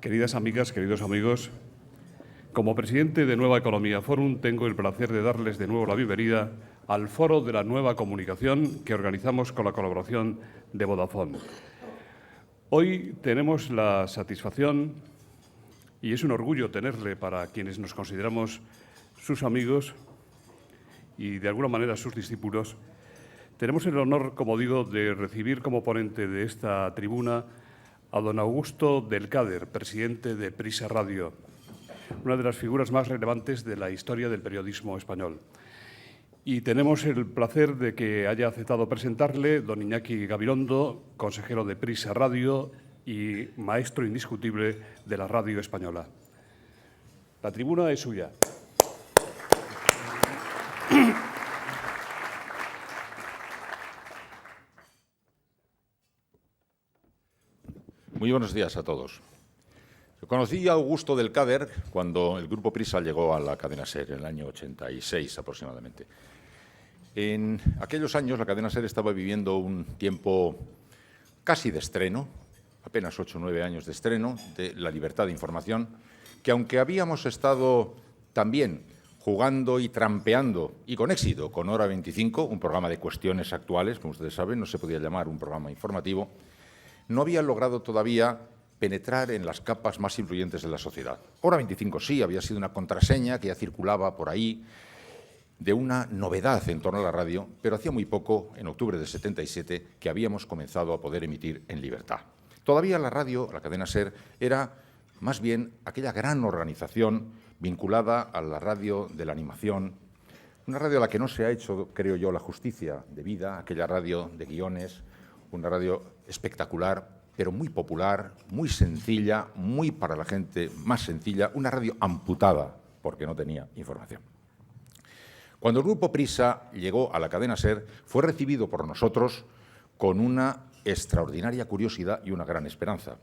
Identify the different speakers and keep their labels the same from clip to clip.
Speaker 1: Queridas amigas, queridos amigos, como presidente de Nueva Economía Forum tengo el placer de darles de nuevo la bienvenida al Foro de la Nueva Comunicación que organizamos con la colaboración de Vodafone. Hoy tenemos la satisfacción, y es un orgullo tenerle para quienes nos consideramos sus amigos y de alguna manera sus discípulos, tenemos el honor, como digo, de recibir como ponente de esta tribuna a don Augusto del Cader, presidente de Prisa Radio, una de las figuras más relevantes de la historia del periodismo español. Y tenemos el placer de que haya aceptado presentarle don Iñaki Gabilondo, consejero de Prisa Radio y maestro indiscutible de la radio española. La tribuna es suya.
Speaker 2: Muy buenos días a todos. Yo conocí a Augusto del Cader cuando el Grupo Prisa llegó a la cadena SER, en el año 86 aproximadamente. En aquellos años la cadena SER estaba viviendo un tiempo casi de estreno, apenas 8 o 9 años de estreno, de la libertad de información, que aunque habíamos estado también jugando y trampeando, y con éxito, con Hora 25, un programa de cuestiones actuales, como ustedes saben, no se podía llamar un programa informativo, no había logrado todavía penetrar en las capas más influyentes de la sociedad. Hora 25 sí, había sido una contraseña que ya circulaba por ahí de una novedad en torno a la radio, pero hacía muy poco, en octubre de 77, que habíamos comenzado a poder emitir en libertad. Todavía la radio, la cadena SER, era más bien aquella gran organización vinculada a la radio de la animación, una radio a la que no se ha hecho, creo yo, la justicia debida, aquella radio de guiones, una radio espectacular, pero muy popular, muy sencilla, muy para la gente más sencilla, una radio amputada porque no tenía información. Cuando el Grupo Prisa llegó a la cadena SER, fue recibido por nosotros con una extraordinaria curiosidad y una gran esperanza.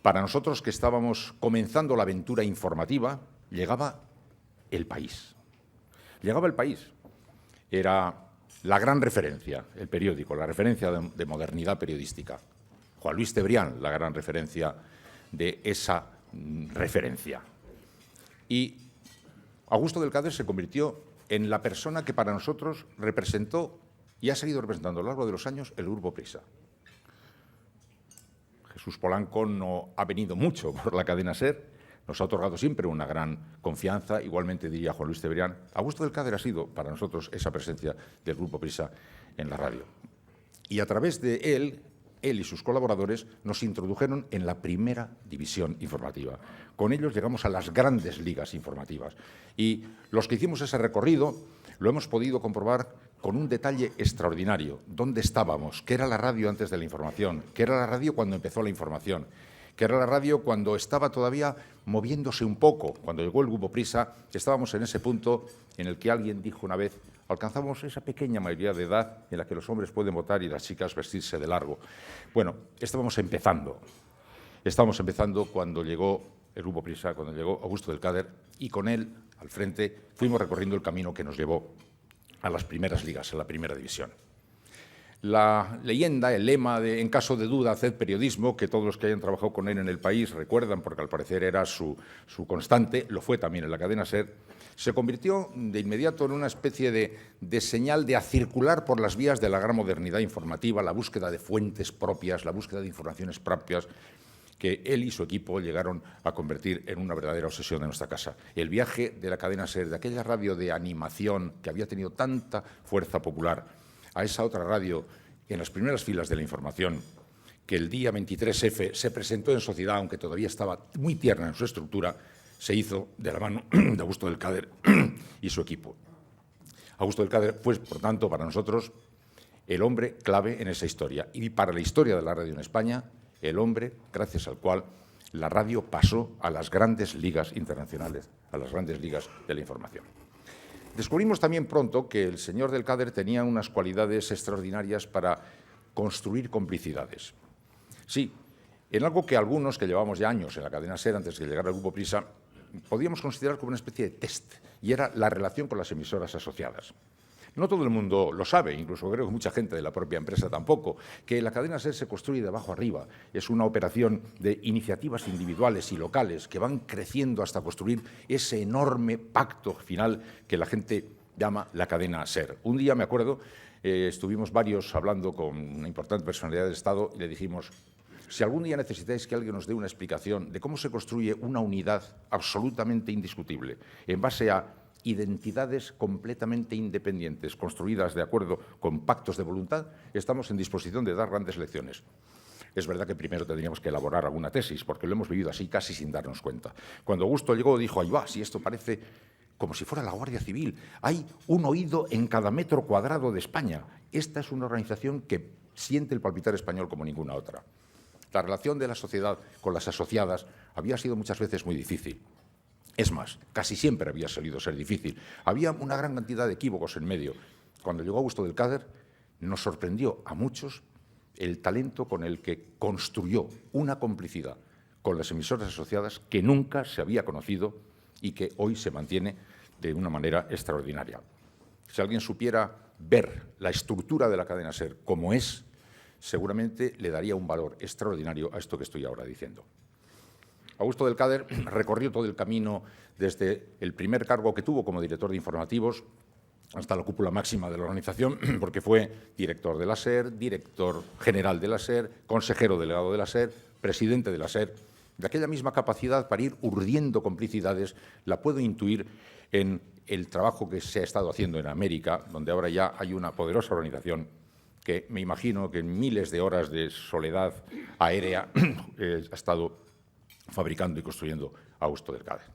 Speaker 2: Para nosotros, que estábamos comenzando la aventura informativa, llegaba El País. Llegaba El País. Era la gran referencia, el periódico, la referencia de modernidad periodística. Juan Luis Cebrián, la gran referencia de esa referencia. Y Augusto del Cader se convirtió en la persona que para nosotros representó y ha seguido representando a lo largo de los años el Grupo Prisa. Jesús Polanco no ha venido mucho por la cadena SER, nos ha otorgado siempre una gran confianza, igualmente diría Juan Luis Cebrián. Augusto del Cader ha sido para nosotros esa presencia del Grupo Prisa en la radio. Y a través de él y sus colaboradores nos introdujeron en la primera división informativa. Con ellos llegamos a las grandes ligas informativas. Y los que hicimos ese recorrido lo hemos podido comprobar con un detalle extraordinario. ¿Dónde estábamos? ¿Qué era la radio antes de la información? ¿Qué era la radio cuando empezó la información? ¿Qué era la radio cuando estaba todavía moviéndose un poco? Cuando llegó el Grupo Prisa, estábamos en ese punto en el que alguien dijo una vez: alcanzamos esa pequeña mayoría de edad en la que los hombres pueden votar y las chicas vestirse de largo. Bueno, estábamos empezando. Estábamos empezando cuando llegó el Grupo Prisa, cuando llegó Augusto del Cader, y con él, al frente, fuimos recorriendo el camino que nos llevó a las primeras ligas, a la primera división. La leyenda, el lema de en caso de duda, haced periodismo, que todos los que hayan trabajado con él en el país recuerdan, porque al parecer era su constante, lo fue también en la cadena SER, se convirtió de inmediato en una especie de señal de a circular por las vías de la gran modernidad informativa, la búsqueda de fuentes propias, la búsqueda de informaciones propias, que él y su equipo llegaron a convertir en una verdadera obsesión de nuestra casa. El viaje de la cadena SER, de aquella radio de animación que había tenido tanta fuerza popular, a esa otra radio en las primeras filas de la información, que el día 23F se presentó en sociedad, aunque todavía estaba muy tierna en su estructura, se hizo de la mano de Augusto del Cader y su equipo. Augusto del Cader fue, por tanto, para nosotros el hombre clave en esa historia y para la historia de la radio en España, el hombre gracias al cual la radio pasó a las grandes ligas internacionales, a las grandes ligas de la información. Descubrimos también pronto que el señor del Cader tenía unas cualidades extraordinarias para construir complicidades. Sí, en algo que algunos, que llevamos ya años en la cadena SER antes de llegar al Grupo Prisa, podíamos considerar como una especie de test, y era la relación con las emisoras asociadas. No todo el mundo lo sabe, incluso creo que mucha gente de la propia empresa tampoco, que la cadena SER se construye de abajo arriba. Es una operación de iniciativas individuales y locales que van creciendo hasta construir ese enorme pacto final que la gente llama la cadena SER. Un día, me acuerdo, estuvimos varios hablando con una importante personalidad del Estado y le dijimos: si algún día necesitáis que alguien nos dé una explicación de cómo se construye una unidad absolutamente indiscutible en base a identidades completamente independientes, construidas de acuerdo con pactos de voluntad, estamos en disposición de dar grandes lecciones. Es verdad que primero tendríamos que elaborar alguna tesis, porque lo hemos vivido así casi sin darnos cuenta. Cuando Augusto llegó, dijo: ahí va, si esto parece como si fuera la Guardia Civil. Hay un oído en cada metro cuadrado de España. Esta es una organización que siente el palpitar español como ninguna otra. La relación de la sociedad con las asociadas había sido muchas veces muy difícil. Es más, casi siempre había solido ser difícil. Había una gran cantidad de equívocos en medio. Cuando llegó Augusto del Cader, nos sorprendió a muchos el talento con el que construyó una complicidad con las emisoras asociadas que nunca se había conocido y que hoy se mantiene de una manera extraordinaria. Si alguien supiera ver la estructura de la cadena SER como es, seguramente le daría un valor extraordinario a esto que estoy ahora diciendo. Augusto del Cader recorrió todo el camino desde el primer cargo que tuvo como director de informativos hasta la cúpula máxima de la organización, porque fue director de la SER, director general de la SER, consejero delegado de la SER, presidente de la SER. De aquella misma capacidad para ir urdiendo complicidades la puedo intuir en el trabajo que se ha estado haciendo en América, donde ahora ya hay una poderosa organización que me imagino que en miles de horas de soledad aérea ha estado fabricando y construyendo Augusto del Cader.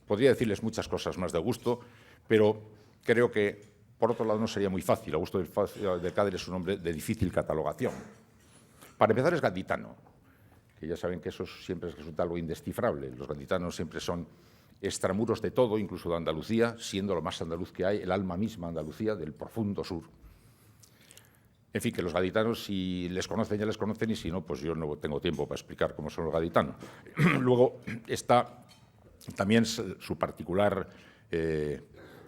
Speaker 2: Podría decirles muchas cosas más de Augusto, pero creo que, por otro lado, no sería muy fácil. Augusto del Cader es un hombre de difícil catalogación. Para empezar, es gaditano, que ya saben que eso siempre resulta algo indescifrable. Los gaditanos siempre son extramuros de todo, incluso de Andalucía, siendo lo más andaluz que hay, el alma misma Andalucía del profundo sur. En fin, que los gaditanos, si les conocen, ya les conocen, y si no, pues yo no tengo tiempo para explicar cómo son los gaditanos. Luego está también su particular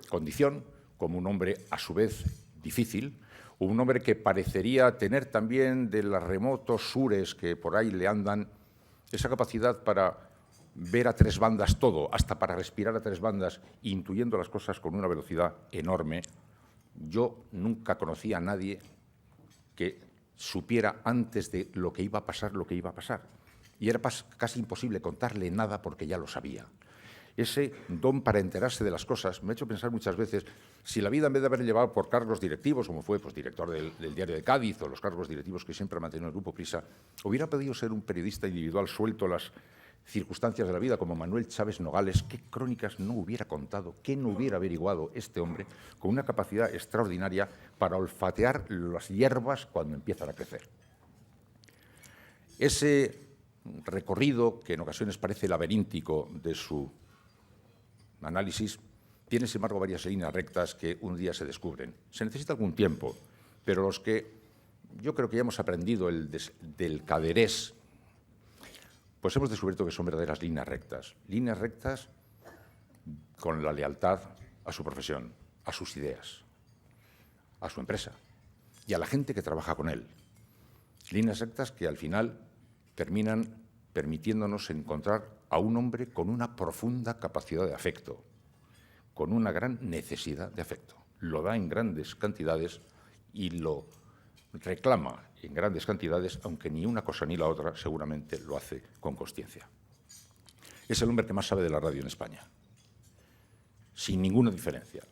Speaker 2: condición como un hombre, a su vez, difícil, un hombre que parecería tener también de los remotos sures que por ahí le andan, esa capacidad para ver a tres bandas todo, hasta para respirar a tres bandas, intuyendo las cosas con una velocidad enorme. Yo nunca conocí a nadie que supiera antes de lo que iba a pasar, lo que iba a pasar. Y era casi imposible contarle nada porque ya lo sabía. Ese don para enterarse de las cosas me ha hecho pensar muchas veces si la vida, en vez de haber llevado por cargos directivos, como fue director del Diario de Cádiz o los cargos directivos que siempre ha mantenido el Grupo Prisa, hubiera podido ser un periodista individual suelto a las circunstancias de la vida como Manuel Chávez Nogales. ¿Qué crónicas no hubiera contado, qué no hubiera averiguado este hombre con una capacidad extraordinaria para olfatear las hierbas cuando empiezan a crecer? Ese recorrido, que en ocasiones parece laberíntico de su análisis, tiene, sin embargo, varias líneas rectas que un día se descubren. Se necesita algún tiempo, pero los que yo creo que ya hemos aprendido del caderés, pues hemos descubierto que son verdaderas líneas rectas con la lealtad a su profesión, a sus ideas, a su empresa y a la gente que trabaja con él. Líneas rectas que al final terminan permitiéndonos encontrar a un hombre con una profunda capacidad de afecto, con una gran necesidad de afecto. Lo da en grandes cantidades y lo reclama en grandes cantidades, aunque ni una cosa ni la otra seguramente lo hace con consciencia. Es el hombre que más sabe de la radio en España, sin ninguna diferencia.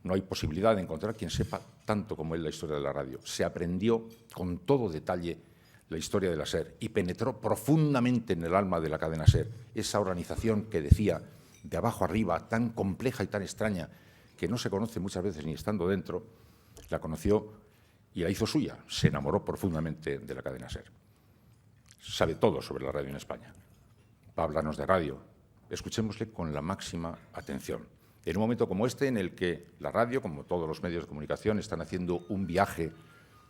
Speaker 2: No hay posibilidad de encontrar quien sepa tanto como él la historia de la radio. Se aprendió con todo detalle la historia de la SER y penetró profundamente en el alma de la cadena SER, esa organización que decía de abajo arriba, tan compleja y tan extraña, que no se conoce muchas veces ni estando dentro, la conoció y la hizo suya. Se enamoró profundamente de la cadena SER. Sabe todo sobre la radio en España. Va a hablarnos de radio. Escuchémosle con la máxima atención. En un momento como este, en el que la radio, como todos los medios de comunicación, están haciendo un viaje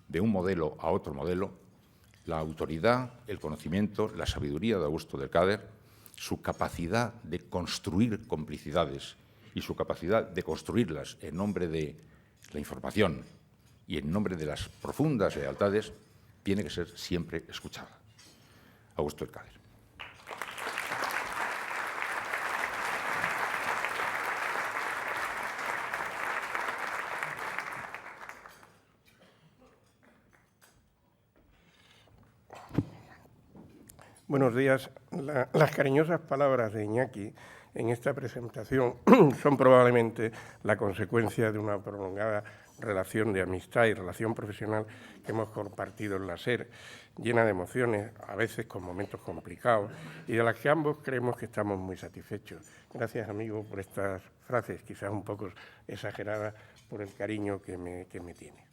Speaker 2: de un modelo a otro modelo, la autoridad, el conocimiento, la sabiduría de Augusto del Cader, su capacidad de construir complicidades y su capacidad de construirlas en nombre de la información y en nombre de las profundas lealtades, tiene que ser siempre escuchada. Augusto Elkader.
Speaker 3: Buenos días. Las cariñosas palabras de Iñaki en esta presentación son probablemente la consecuencia de una prolongada relación de amistad y relación profesional que hemos compartido en la SER, llena de emociones, a veces con momentos complicados, y de las que ambos creemos que estamos muy satisfechos. Gracias, amigo, por estas frases, quizás un poco exageradas por el cariño que me tiene.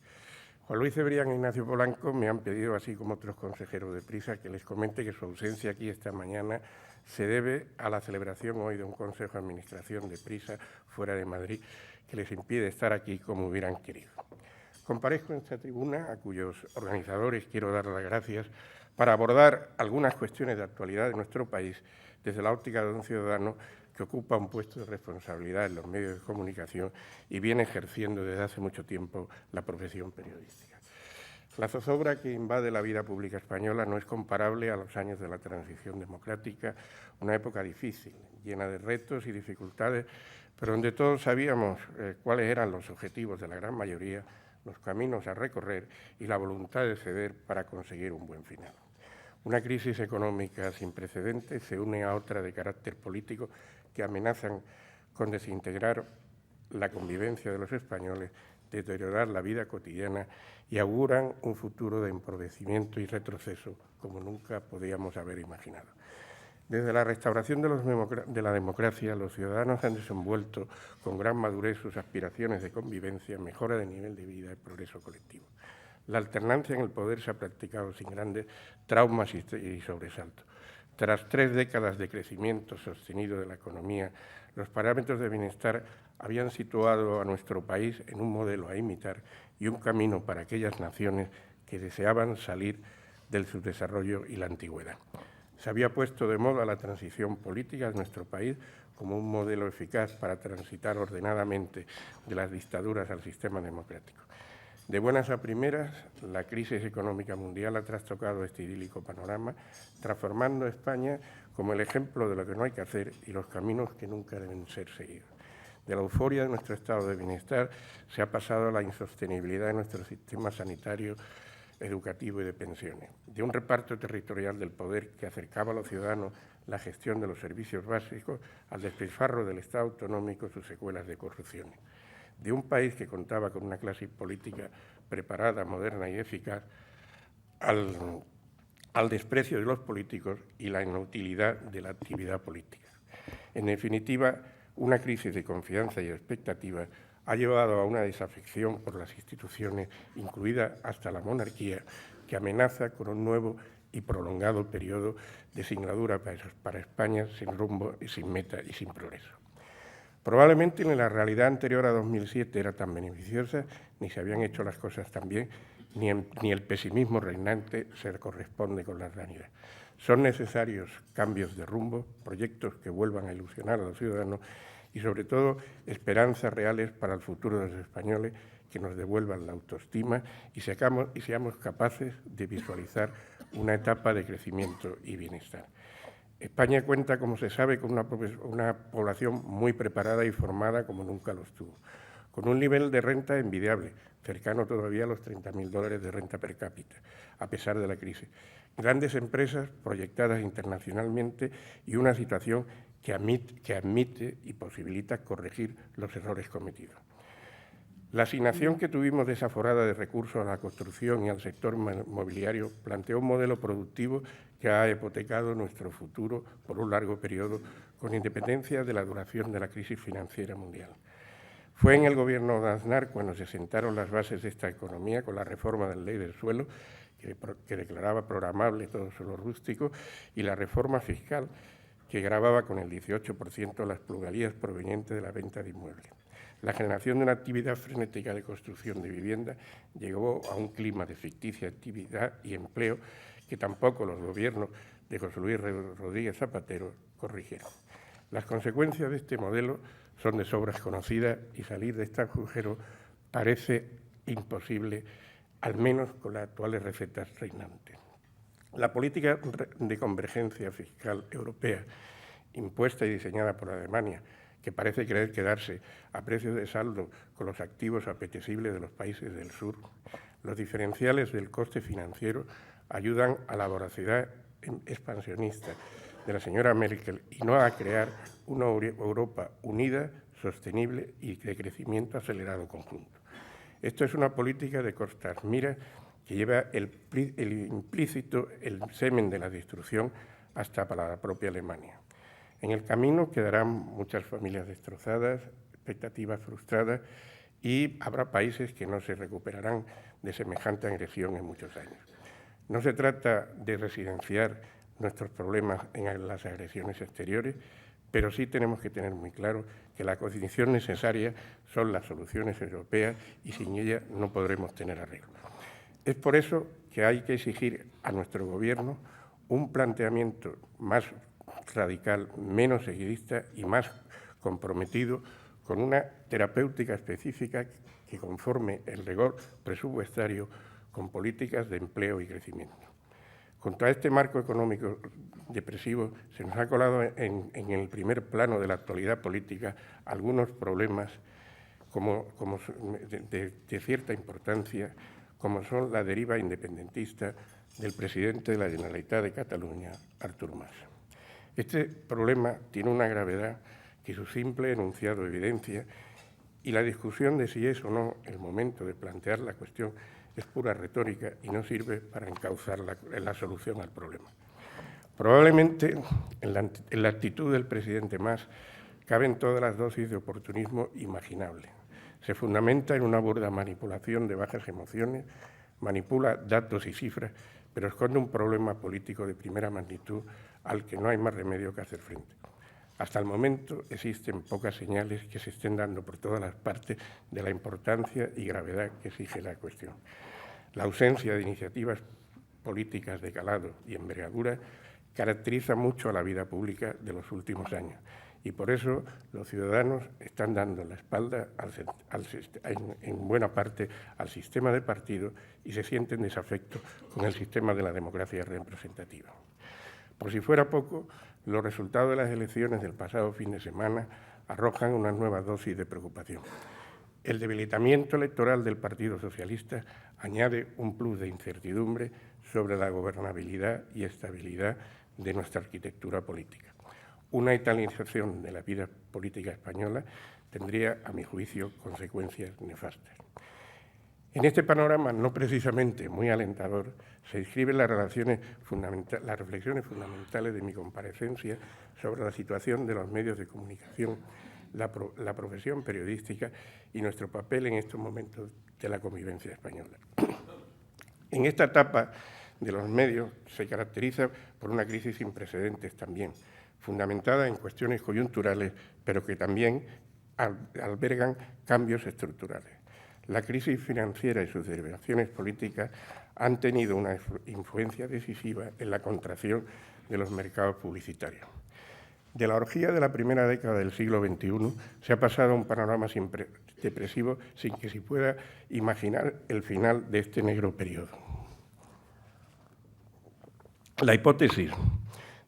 Speaker 3: Juan Luis Cebrián e Ignacio Polanco me han pedido, así como otros consejeros de Prisa, que les comente que su ausencia aquí esta mañana se debe a la celebración hoy de un Consejo de Administración de Prisa fuera de Madrid, que les impide estar aquí como hubieran querido. Comparezco en esta tribuna, a cuyos organizadores quiero dar las gracias, para abordar algunas cuestiones de actualidad de nuestro país desde la óptica de un ciudadano que ocupa un puesto de responsabilidad en los medios de comunicación y viene ejerciendo desde hace mucho tiempo la profesión periodística. La zozobra que invade la vida pública española no es comparable a los años de la transición democrática, una época difícil, llena de retos y dificultades, pero donde todos sabíamos cuáles eran los objetivos de la gran mayoría, los caminos a recorrer y la voluntad de ceder para conseguir un buen final. Una crisis económica sin precedentes se une a otra de carácter político que amenazan con desintegrar la convivencia de los españoles, deteriorar la vida cotidiana y auguran un futuro de empobrecimiento y retroceso como nunca podíamos haber imaginado. Desde la restauración de la democracia, los ciudadanos han desenvuelto con gran madurez sus aspiraciones de convivencia, mejora de nivel de vida y progreso colectivo. La alternancia en el poder se ha practicado sin grandes traumas y sobresaltos. Tras 3 décadas de crecimiento sostenido de la economía, los parámetros de bienestar habían situado a nuestro país en un modelo a imitar y un camino para aquellas naciones que deseaban salir del subdesarrollo y la antigüedad. Se había puesto de moda la transición política de nuestro país como un modelo eficaz para transitar ordenadamente de las dictaduras al sistema democrático. De buenas a primeras, la crisis económica mundial ha trastocado este idílico panorama, transformando a España como el ejemplo de lo que no hay que hacer y los caminos que nunca deben ser seguidos. De la euforia de nuestro estado de bienestar se ha pasado a la insostenibilidad de nuestro sistema sanitario, educativo y de pensiones, de un reparto territorial del poder que acercaba a los ciudadanos la gestión de los servicios básicos al despilfarro del Estado autonómico, sus secuelas de corrupción. De un país que contaba con una clase política preparada, moderna y eficaz, al desprecio de los políticos y la inutilidad de la actividad política. En definitiva, una crisis de confianza y expectativa ha llevado a una desafección por las instituciones, incluida hasta la monarquía, que amenaza con un nuevo y prolongado periodo de singladura para España sin rumbo y sin meta y sin progreso. Probablemente ni la realidad anterior a 2007 era tan beneficiosa, ni se habían hecho las cosas tan bien, ni el pesimismo reinante se corresponde con la realidad. Son necesarios cambios de rumbo, proyectos que vuelvan a ilusionar a los ciudadanos y, sobre todo, esperanzas reales para el futuro de los españoles que nos devuelvan la autoestima y seamos capaces de visualizar una etapa de crecimiento y bienestar. España cuenta, como se sabe, con una población muy preparada y formada como nunca lo estuvo, con un nivel de renta envidiable, cercano todavía a los $30.000 de renta per cápita, a pesar de la crisis. Grandes empresas proyectadas internacionalmente y una situación que admite y posibilita corregir los errores cometidos. La asignación que tuvimos desaforada de recursos a la construcción y al sector mobiliario planteó un modelo productivo que ha hipotecado nuestro futuro por un largo periodo, con independencia de la duración de la crisis financiera mundial. Fue en el gobierno de Aznar cuando se sentaron las bases de esta economía con la reforma de la ley del suelo, que declaraba programable todo suelo rústico, y la reforma fiscal, que gravaba con el 18% las plusvalías provenientes de la venta de inmuebles. La generación de una actividad frenética de construcción de vivienda llegó a un clima de ficticia actividad y empleo que tampoco los gobiernos de José Luis Rodríguez Zapatero corrigieron. Las consecuencias de este modelo son de sobras conocidas y salir de este agujero parece imposible, al menos con las actuales recetas reinantes. La política de convergencia fiscal europea, impuesta y diseñada por Alemania, que parece querer quedarse a precios de saldo con los activos apetecibles de los países del sur, los diferenciales del coste financiero ayudan a la voracidad expansionista de la señora Merkel y no a crear una Europa unida, sostenible y de crecimiento acelerado conjunto. Esto es una política de costas miras que lleva el implícito el semen de la destrucción hasta para la propia Alemania. En el camino quedarán muchas familias destrozadas, expectativas frustradas y habrá países que no se recuperarán de semejante agresión en muchos años. No se trata de residenciar nuestros problemas en las agresiones exteriores, pero sí tenemos que tener muy claro que la condición necesaria son las soluciones europeas y sin ellas no podremos tener arreglo. Es por eso que hay que exigir a nuestro Gobierno un planteamiento más radical, menos seguidista y más comprometido con una terapéutica específica que conforme el rigor presupuestario con políticas de empleo y crecimiento. Contra este marco económico depresivo se nos ha colado en el primer plano de la actualidad política algunos problemas de cierta importancia, como son la deriva independentista del presidente de la Generalitat de Cataluña, Artur Mas. Este problema tiene una gravedad que su simple enunciado evidencia y la discusión de si es o no el momento de plantear la cuestión es pura retórica y no sirve para encauzar la solución al problema. Probablemente en la actitud del presidente Mas caben todas las dosis de oportunismo imaginable. Se fundamenta en una burda manipulación de bajas emociones, manipula datos y cifras, pero esconde un problema político de primera magnitud al que no hay más remedio que hacer frente. Hasta el momento existen pocas señales que se estén dando por todas las partes de la importancia y gravedad que exige la cuestión. La ausencia de iniciativas políticas de calado y envergadura caracteriza mucho a la vida pública de los últimos años y por eso los ciudadanos están dando la espalda en buena parte al sistema de partido y se sienten desafectos con el sistema de la democracia representativa. Por si fuera poco, los resultados de las elecciones del pasado fin de semana arrojan una nueva dosis de preocupación. El debilitamiento electoral del Partido Socialista añade un plus de incertidumbre sobre la gobernabilidad y estabilidad de nuestra arquitectura política. Una italianización de la vida política española tendría, a mi juicio, consecuencias nefastas. En este panorama, no precisamente muy alentador, se inscriben las reflexiones fundamentales de mi comparecencia sobre la situación de los medios de comunicación, la profesión periodística y nuestro papel en estos momentos de la convivencia española. En esta etapa de los medios se caracteriza por una crisis sin precedentes también, fundamentada en cuestiones coyunturales, pero que también albergan cambios estructurales. La crisis financiera y sus derivaciones políticas han tenido una influencia decisiva en la contracción de los mercados publicitarios. De la orgía de la primera década del siglo XXI se ha pasado a un panorama depresivo sin que se pueda imaginar el final de este negro periodo. La hipótesis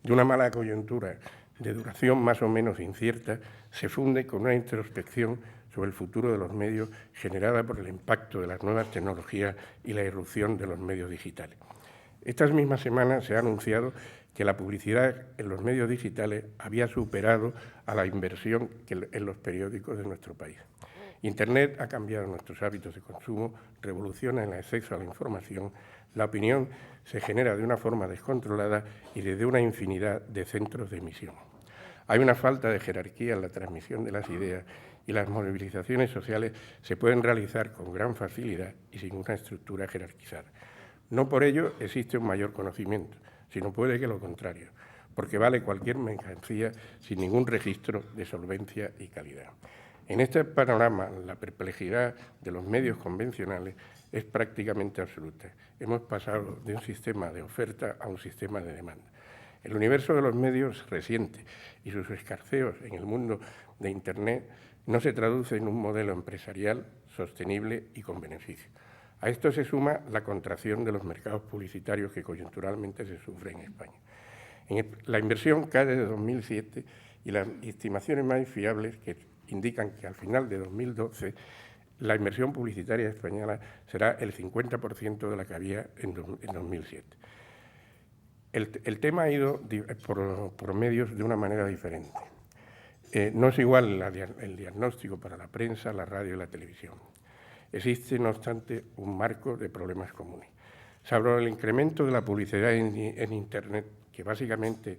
Speaker 3: de una mala coyuntura de duración más o menos incierta se funde con una introspección sobre el futuro de los medios generada por el impacto de las nuevas tecnologías y la irrupción de los medios digitales. Estas mismas semanas se ha anunciado que la publicidad en los medios digitales había superado a la inversión en los periódicos de nuestro país. Internet ha cambiado nuestros hábitos de consumo, revoluciona el acceso a la información, la opinión se genera de una forma descontrolada y desde una infinidad de centros de emisión. Hay una falta de jerarquía en la transmisión de las ideas y las movilizaciones sociales se pueden realizar con gran facilidad y sin una estructura jerarquizada. No por ello existe un mayor conocimiento, sino puede que lo contrario, porque vale cualquier mercancía sin ningún registro de solvencia y calidad. En este panorama, la perplejidad de los medios convencionales es prácticamente absoluta. Hemos pasado de un sistema de oferta a un sistema de demanda. El universo de los medios reciente y sus escarceos en el mundo de Internet no se traduce en un modelo empresarial sostenible y con beneficio. A esto se suma la contracción de los mercados publicitarios que coyunturalmente se sufre en España. La inversión cae desde 2007 y las estimaciones más fiables que indican que al final de 2012 la inversión publicitaria española será el 50% de la que había en 2007. El tema ha ido por medios de una manera diferente. No es igual el diagnóstico para la prensa, la radio y la televisión. Existe, no obstante, un marco de problemas comunes. Salvo el incremento de la publicidad en Internet, que básicamente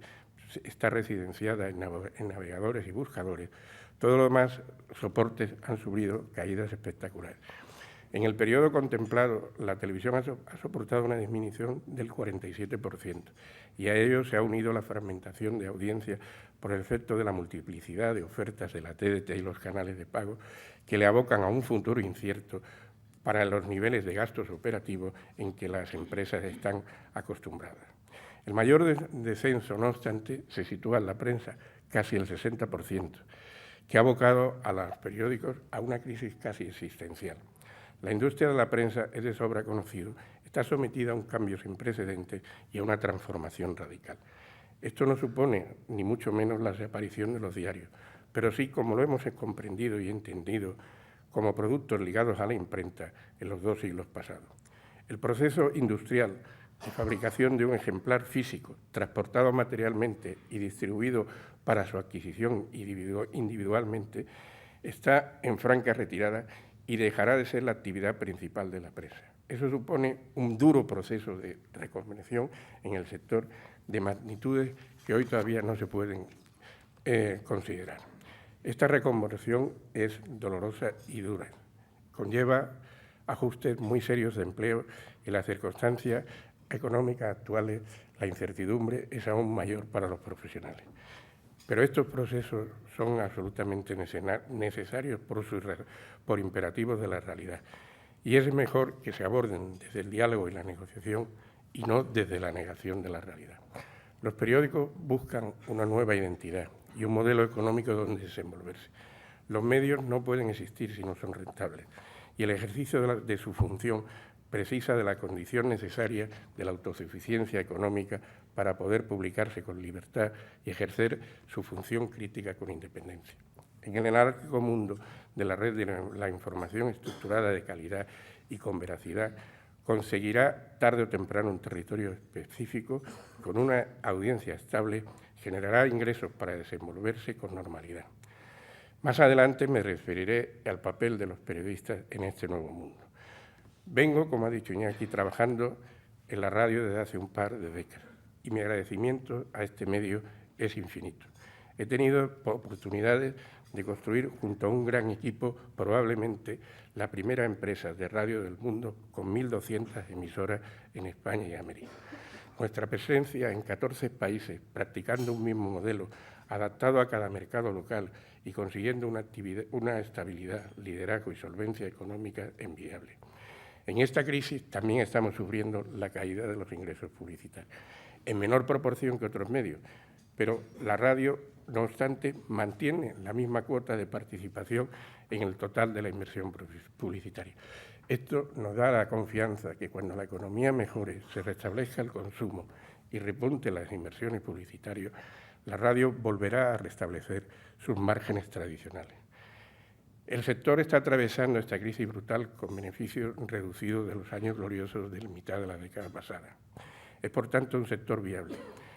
Speaker 3: está residenciada en navegadores y buscadores, todos los demás soportes han sufrido caídas espectaculares. En el periodo contemplado, la televisión ha soportado una disminución del 47% y a ello se ha unido la fragmentación de audiencia por el efecto de la multiplicidad de ofertas de la TDT y los canales de pago que le abocan a un futuro incierto para los niveles de gastos operativos en que las empresas están acostumbradas. El mayor descenso, no obstante, se sitúa en la prensa, casi el 60%, que ha abocado a los periódicos a una crisis casi existencial. La industria de la prensa, es de sobra conocido, está sometida a un cambio sin precedentes y a una transformación radical. Esto no supone, ni mucho menos, la desaparición de los diarios, pero sí, como lo hemos comprendido y entendido, como productos ligados a la imprenta en los 2 siglos pasados. El proceso industrial de fabricación de un ejemplar físico, transportado materialmente y distribuido para su adquisición individualmente, está en franca retirada y dejará de ser la actividad principal de la prensa. Eso supone un duro proceso de reconversión en el sector de magnitudes que hoy todavía no se pueden considerar. Esta reconversión es dolorosa y dura. Conlleva ajustes muy serios de empleo y las circunstancias económicas actuales, la incertidumbre es aún mayor para los profesionales. Pero estos procesos son absolutamente necesarios por imperativos de la realidad y es mejor que se aborden desde el diálogo y la negociación y no desde la negación de la realidad. Los periódicos buscan una nueva identidad y un modelo económico donde desenvolverse. Los medios no pueden existir si no son rentables y el ejercicio de su función precisa de la condición necesaria de la autosuficiencia económica para poder publicarse con libertad y ejercer su función crítica con independencia. En el anárquico mundo de la red de la información estructurada de calidad y con veracidad, conseguirá tarde o temprano un territorio específico con una audiencia estable, generará ingresos para desenvolverse con normalidad. Más adelante me referiré al papel de los periodistas en este nuevo mundo. Vengo, como ha dicho Iñaki, trabajando en la radio desde hace un par de décadas y mi agradecimiento a este medio es infinito. He tenido oportunidades de construir junto a un gran equipo probablemente la primera empresa de radio del mundo con 1.200 emisoras en España y América. Nuestra presencia en 14 países, practicando un mismo modelo, adaptado a cada mercado local y consiguiendo una estabilidad, liderazgo y solvencia económica envidiable. En esta crisis también estamos sufriendo la caída de los ingresos publicitarios, en menor proporción que otros medios, pero la radio, no obstante, mantiene la misma cuota de participación en el total de la inversión publicitaria. Esto nos da la confianza que cuando la economía mejore, se restablezca el consumo y repunte las inversiones publicitarias, la radio volverá a restablecer sus márgenes tradicionales. El sector está atravesando esta crisis brutal con beneficios reducidos de los años gloriosos de la mitad de la década pasada. Es, por tanto, un sector viable.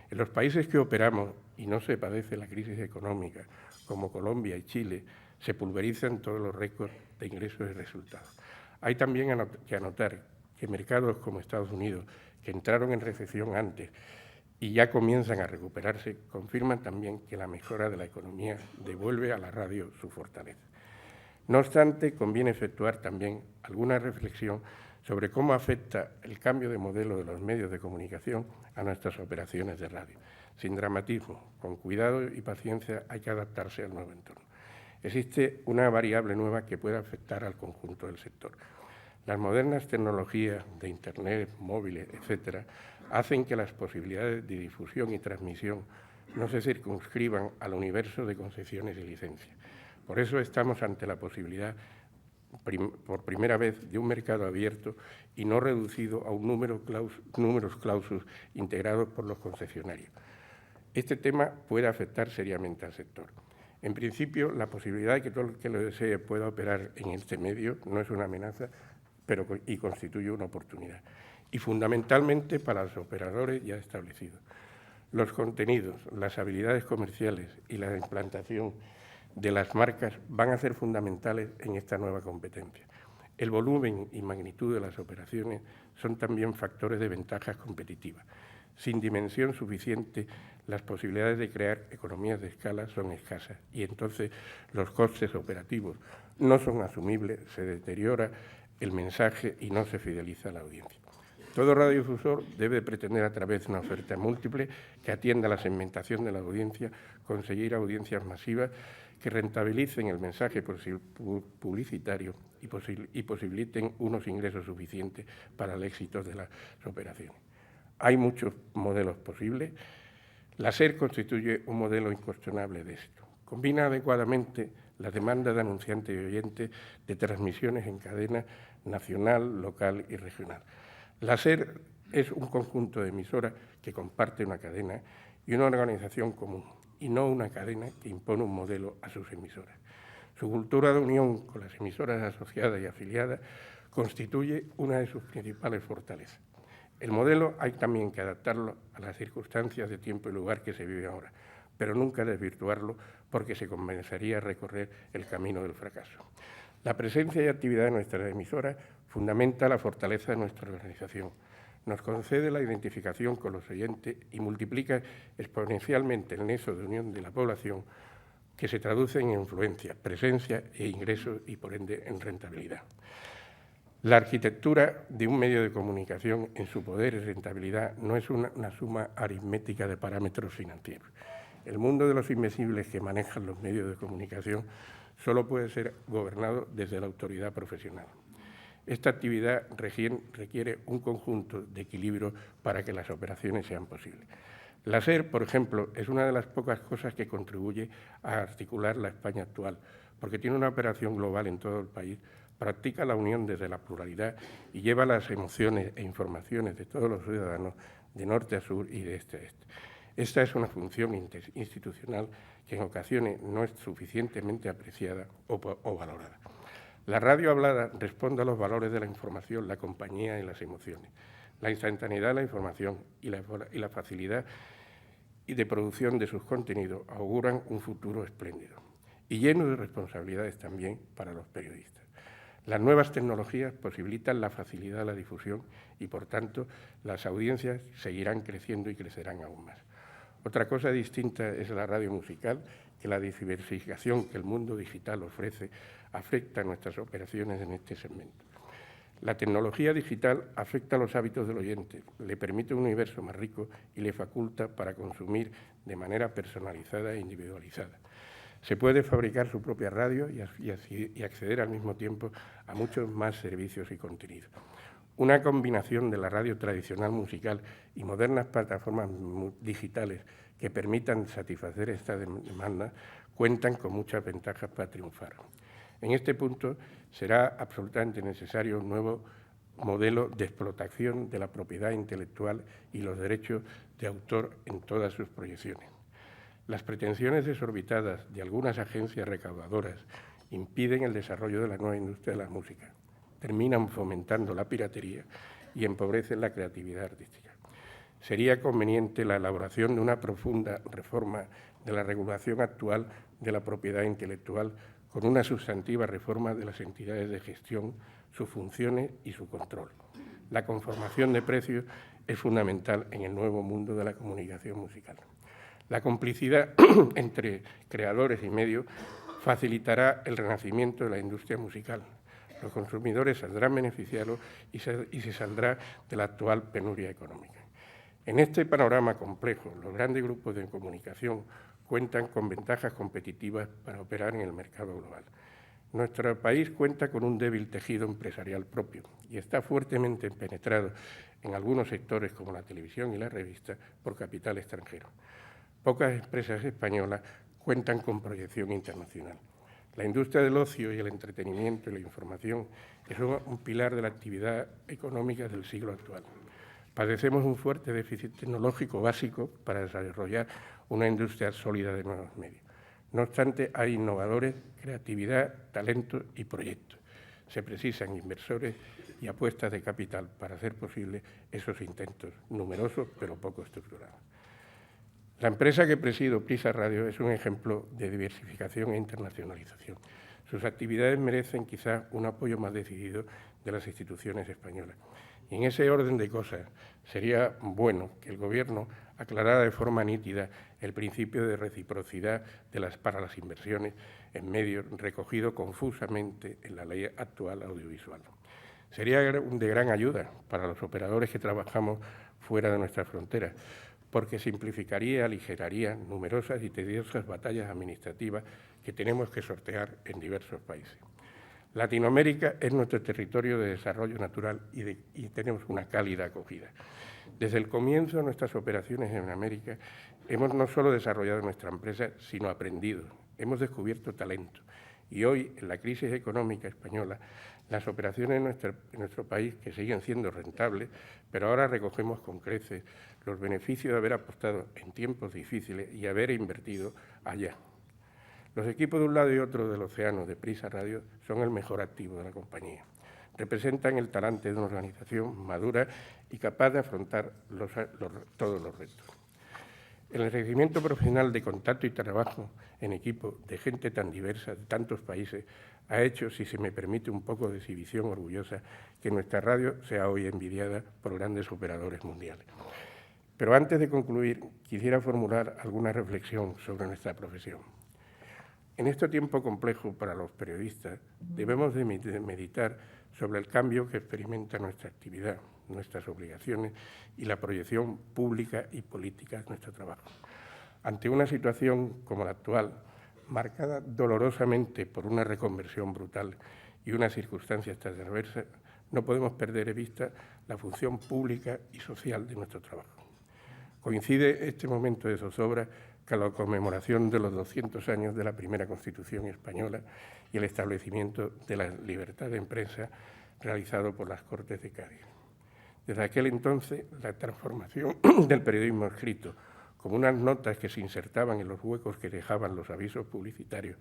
Speaker 3: En los países que operamos y no se padece la crisis económica, como Colombia y Chile, se pulverizan todos los récords de ingresos y resultados. Hay también que anotar que mercados como Estados Unidos, que entraron en recesión antes y ya comienzan a recuperarse, confirman también que la mejora de la economía devuelve a la radio su fortaleza. No obstante, conviene efectuar también alguna reflexión sobre cómo afecta el cambio de modelo de los medios de comunicación a nuestras operaciones de radio. Sin dramatismo, con cuidado y paciencia hay que adaptarse al nuevo entorno. Existe una variable nueva que puede afectar al conjunto del sector. Las modernas tecnologías de Internet, móviles, etcétera, hacen que las posibilidades de difusión y transmisión no se circunscriban al universo de concesiones y licencias. Por eso estamos ante la posibilidad, por primera vez, de un mercado abierto y no reducido a un números clausus integrados por los concesionarios. Este tema puede afectar seriamente al sector. En principio, la posibilidad de que todo el que lo desee pueda operar en este medio no es una amenaza, y constituye una oportunidad. Y fundamentalmente para los operadores ya establecidos. Los contenidos, las habilidades comerciales y la implantación de las marcas van a ser fundamentales en esta nueva competencia. El volumen y magnitud de las operaciones son también factores de ventajas competitivas. Sin dimensión suficiente, las posibilidades de crear economías de escala son escasas y entonces los costes operativos no son asumibles, se deteriora el mensaje y no se fideliza a la audiencia. Todo radiodifusor debe pretender, a través de una oferta múltiple que atienda a la segmentación de la audiencia, conseguir audiencias masivas que rentabilicen el mensaje publicitario y posibiliten unos ingresos suficientes para el éxito de las operaciones. Hay muchos modelos posibles. La SER constituye un modelo incuestionable de éxito. Combina adecuadamente la demanda de anunciantes y oyentes de transmisiones en cadena nacional, local y regional. La SER es un conjunto de emisoras que comparte una cadena y una organización común, y no una cadena que impone un modelo a sus emisoras. Su cultura de unión con las emisoras asociadas y afiliadas constituye una de sus principales fortalezas. El modelo hay también que adaptarlo a las circunstancias de tiempo y lugar que se vive ahora, pero nunca desvirtuarlo porque se comenzaría a recorrer el camino del fracaso. La presencia y actividad de nuestras emisoras fundamenta la fortaleza de nuestra organización, nos concede la identificación con los oyentes y multiplica exponencialmente el nexo de unión de la población que se traduce en influencia, presencia e ingresos y, por ende, en rentabilidad. La arquitectura de un medio de comunicación en su poder y rentabilidad no es una suma aritmética de parámetros financieros. El mundo de los invisibles que manejan los medios de comunicación solo puede ser gobernado desde la autoridad profesional. Esta actividad requiere un conjunto de equilibrio para que las operaciones sean posibles. La SER, por ejemplo, es una de las pocas cosas que contribuye a articular la España actual, porque tiene una operación global en todo el país, practica la unión desde la pluralidad y lleva las emociones e informaciones de todos los ciudadanos de norte a sur y de este a este. Esta es una función institucional que en ocasiones no es suficientemente apreciada o valorada. La radio hablada responde a los valores de la información, la compañía y las emociones. La instantaneidad de la información y la facilidad de producción de sus contenidos auguran un futuro espléndido y lleno de responsabilidades también para los periodistas. Las nuevas tecnologías posibilitan la facilidad de la difusión y, por tanto, las audiencias seguirán creciendo y crecerán aún más. Otra cosa distinta es la radio musical, que la diversificación que el mundo digital ofrece afecta a nuestras operaciones en este segmento. La tecnología digital afecta a los hábitos del oyente, le permite un universo más rico y le faculta para consumir de manera personalizada e individualizada. Se puede fabricar su propia radio y acceder al mismo tiempo a muchos más servicios y contenidos. Una combinación de la radio tradicional musical y modernas plataformas digitales que permitan satisfacer esta demanda cuentan con muchas ventajas para triunfar. En este punto será absolutamente necesario un nuevo modelo de explotación de la propiedad intelectual y los derechos de autor en todas sus proyecciones. Las pretensiones desorbitadas de algunas agencias recaudadoras impiden el desarrollo de la nueva industria de la música, terminan fomentando la piratería y empobrecen la creatividad artística. Sería conveniente la elaboración de una profunda reforma de la regulación actual de la propiedad intelectual con una sustantiva reforma de las entidades de gestión, sus funciones y su control. La conformación de precios es fundamental en el nuevo mundo de la comunicación musical. La complicidad entre creadores y medios facilitará el renacimiento de la industria musical. Los consumidores saldrán beneficiados y se saldrá de la actual penuria económica. En este panorama complejo, los grandes grupos de comunicación cuentan con ventajas competitivas para operar en el mercado global. Nuestro país cuenta con un débil tejido empresarial propio y está fuertemente penetrado en algunos sectores como la televisión y la revista por capital extranjero. Pocas empresas españolas cuentan con proyección internacional. La industria del ocio y el entretenimiento y la información es un pilar de la actividad económica del siglo actual. Padecemos un fuerte déficit tecnológico básico para desarrollar una industria sólida de nuevos medios. No obstante, hay innovadores, creatividad, talento y proyectos. Se precisan inversores y apuestas de capital para hacer posible esos intentos, numerosos pero poco estructurados. La empresa que presido, Prisa Radio, es un ejemplo de diversificación e internacionalización. Sus actividades merecen quizás un apoyo más decidido de las instituciones españolas. Y en ese orden de cosas, sería bueno que el Gobierno aclarara de forma nítida el principio de reciprocidad para las inversiones en medios recogido confusamente en la ley actual audiovisual. Sería de gran ayuda para los operadores que trabajamos fuera de nuestras fronteras, porque simplificaría y aligeraría numerosas y tediosas batallas administrativas que tenemos que sortear en diversos países. Latinoamérica es nuestro territorio de desarrollo natural y tenemos una cálida acogida. Desde el comienzo de nuestras operaciones en América hemos no solo desarrollado nuestra empresa, sino aprendido, hemos descubierto talento. Y hoy, en la crisis económica española, las operaciones en nuestro país, que siguen siendo rentables, pero ahora recogemos con creces los beneficios de haber apostado en tiempos difíciles y haber invertido allá. Los equipos de un lado y otro del océano de Prisa Radio son el mejor activo de la compañía. Representan el talante de una organización madura y capaz de afrontar todos los retos. El enriquecimiento profesional de contacto y trabajo en equipo de gente tan diversa de tantos países ha hecho, si se me permite un poco de exhibición orgullosa, que nuestra radio sea hoy envidiada por grandes operadores mundiales. Pero antes de concluir, quisiera formular alguna reflexión sobre nuestra profesión. En este tiempo complejo para los periodistas, debemos de meditar sobre el cambio que experimenta nuestra actividad, nuestras obligaciones y la proyección pública y política de nuestro trabajo. Ante una situación como la actual, marcada dolorosamente por una reconversión brutal y unas circunstancias tan adversas, no podemos perder de vista la función pública y social de nuestro trabajo. Coincide este momento de zozobra con la conmemoración de los 200 años de la primera Constitución española y el establecimiento de la libertad de prensa realizado por las Cortes de Cádiz. Desde aquel entonces, la transformación del periodismo escrito, como unas notas que se insertaban en los huecos que dejaban los avisos publicitarios,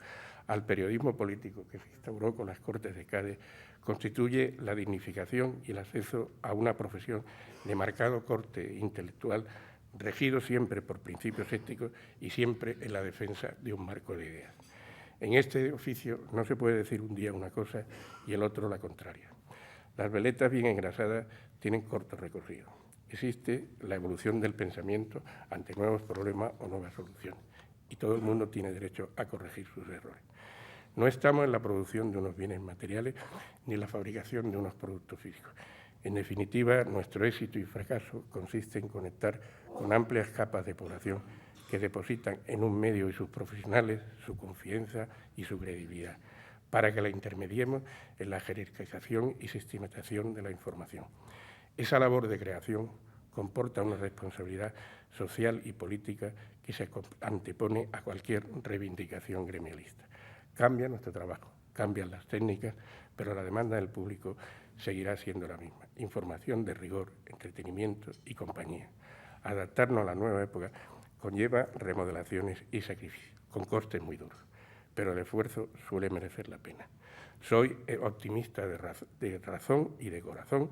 Speaker 3: al periodismo político que se instauró con las Cortes de Cádiz, constituye la dignificación y el acceso a una profesión de marcado corte intelectual, regido siempre por principios éticos y siempre en la defensa de un marco de ideas. En este oficio no se puede decir un día una cosa y el otro la contraria. Las veletas bien engrasadas tienen corto recorrido. Existe la evolución del pensamiento ante nuevos problemas o nuevas soluciones y todo el mundo tiene derecho a corregir sus errores. No estamos en la producción de unos bienes materiales ni en la fabricación de unos productos físicos. En definitiva, nuestro éxito y fracaso consiste en conectar con amplias capas de población que depositan en un medio y sus profesionales su confianza y su credibilidad, para que la intermediemos en la jerarquización y sistematización de la información. Esa labor de creación comporta una responsabilidad social y política que se antepone a cualquier reivindicación gremialista. Cambia nuestro trabajo, cambian las técnicas, pero la demanda del público seguirá siendo la misma. Información de rigor, entretenimiento y compañía. Adaptarnos a la nueva época conlleva remodelaciones y sacrificios, con costes muy duros, pero el esfuerzo suele merecer la pena. Soy optimista de razón y de corazón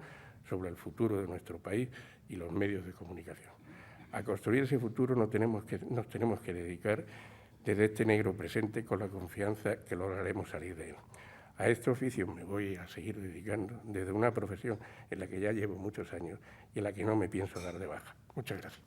Speaker 3: sobre el futuro de nuestro país y los medios de comunicación. A construir ese futuro nos tenemos que dedicar desde este negro presente con la confianza que lograremos salir de él. A este oficio me voy a seguir dedicando desde una profesión en la que ya llevo muchos años y en la que no me pienso dar de baja. Muchas gracias.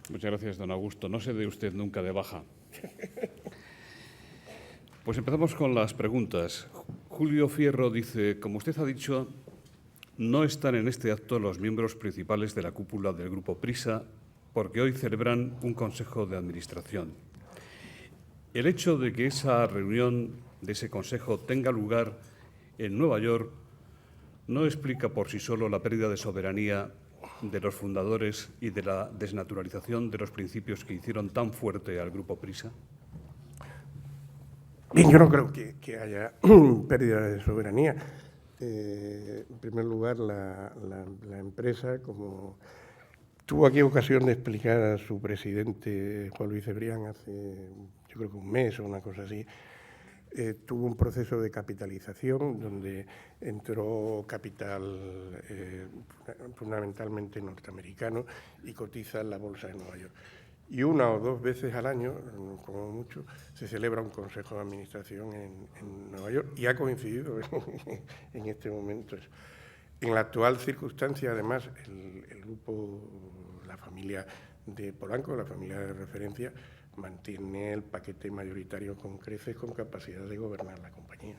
Speaker 1: Muchas gracias, don Augusto. No se dé usted nunca de baja. Pues empezamos con las preguntas. Julio Fierro dice, como usted ha dicho, no están en este acto los miembros principales de la cúpula del Grupo Prisa porque hoy celebran un consejo de administración. El hecho de que esa reunión de ese consejo tenga lugar en Nueva York no explica por sí solo la pérdida de soberanía de los fundadores y de la desnaturalización de los principios que hicieron tan fuerte al Grupo Prisa?
Speaker 3: Bien, yo no creo que haya pérdida de soberanía. En primer lugar, la empresa, como tuvo aquí ocasión de explicar a su presidente, Juan Luis Cebrián, hace yo creo que un mes o una cosa así, tuvo un proceso de capitalización donde entró capital fundamentalmente norteamericano y cotiza en la bolsa de Nueva York. Y una o dos veces al año, como mucho, se celebra un consejo de administración en Nueva York y ha coincidido en este momento. En la actual circunstancia, además, el grupo, la familia de Polanco, la familia de referencia, mantiene el paquete mayoritario con creces, con capacidad de gobernar la compañía.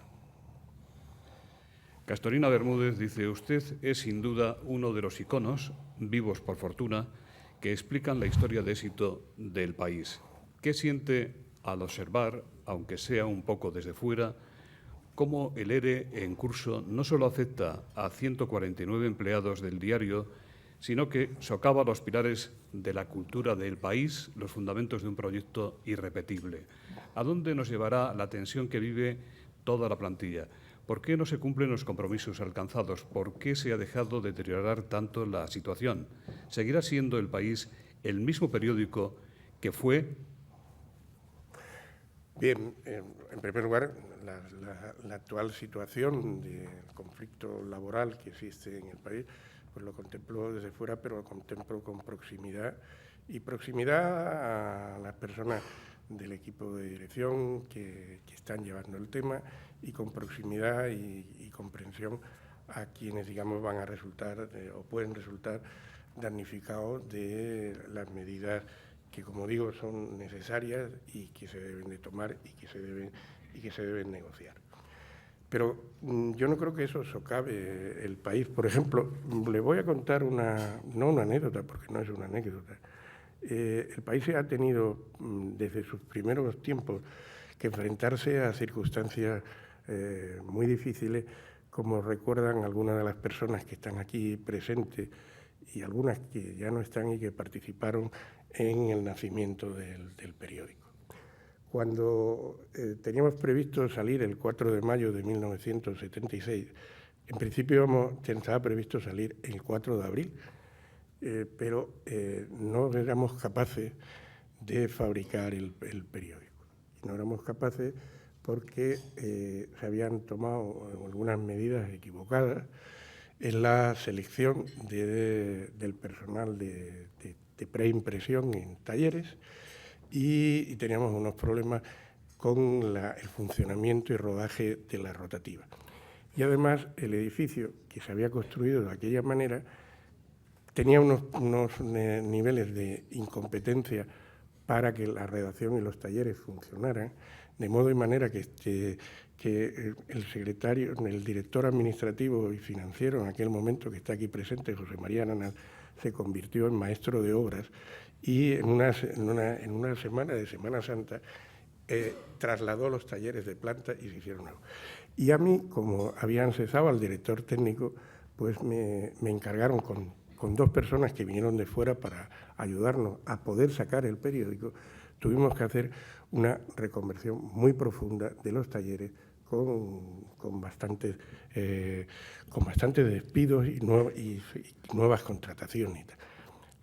Speaker 1: Castorina Bermúdez dice: usted es sin duda uno de los iconos, vivos por fortuna, que explican la historia de éxito del país. ¿Qué siente al observar, aunque sea un poco desde fuera, cómo el ERE en curso no solo afecta a 149 empleados del diario, sino que socava los pilares de la cultura del país, los fundamentos de un proyecto irrepetible? ¿A dónde nos llevará la tensión que vive toda la plantilla? ¿Por qué no se cumplen los compromisos alcanzados? ¿Por qué se ha dejado deteriorar tanto la situación? ¿Seguirá siendo El País el mismo periódico que fue?
Speaker 3: Bien, en primer lugar, la actual situación del conflicto laboral que existe en el país, pues lo contemplo desde fuera, pero lo contemplo con proximidad, y proximidad a las personas del equipo de dirección que están llevando el tema, y con proximidad y comprensión a quienes, digamos, van a resultar o pueden resultar damnificados de las medidas que, como digo, son necesarias y que se deben de tomar y que se deben negociar. Pero yo no creo que eso socave el país. Por ejemplo, le voy a contar no una anécdota, porque no es una anécdota. El país ha tenido, desde sus primeros tiempos, que enfrentarse a circunstancias muy difíciles, como recuerdan algunas de las personas que están aquí presentes y algunas que ya no están y que participaron en el nacimiento del periódico. Cuando teníamos previsto salir el 4 de mayo de 1976, en principio estaba previsto salir el 4 de abril, pero no éramos capaces de fabricar el periódico. No éramos capaces porque se habían tomado algunas medidas equivocadas en la selección del personal de preimpresión en talleres y teníamos unos problemas con el funcionamiento y rodaje de la rotativa. Y además el edificio que se había construido de aquella manera tenía unos niveles de incompetencia para que la redacción y los talleres funcionaran, de modo y manera que el secretario, el director administrativo y financiero en aquel momento, que está aquí presente, José María Aranaz, se convirtió en maestro de obras y en una semana de Semana Santa trasladó los talleres de planta y se hicieron nuevos. Y a mí, como habían cesado al director técnico, pues me encargaron con dos personas que vinieron de fuera para ayudarnos a poder sacar el periódico. Tuvimos que hacer una reconversión muy profunda de los talleres con bastantes despidos y nuevas contrataciones. Y tal.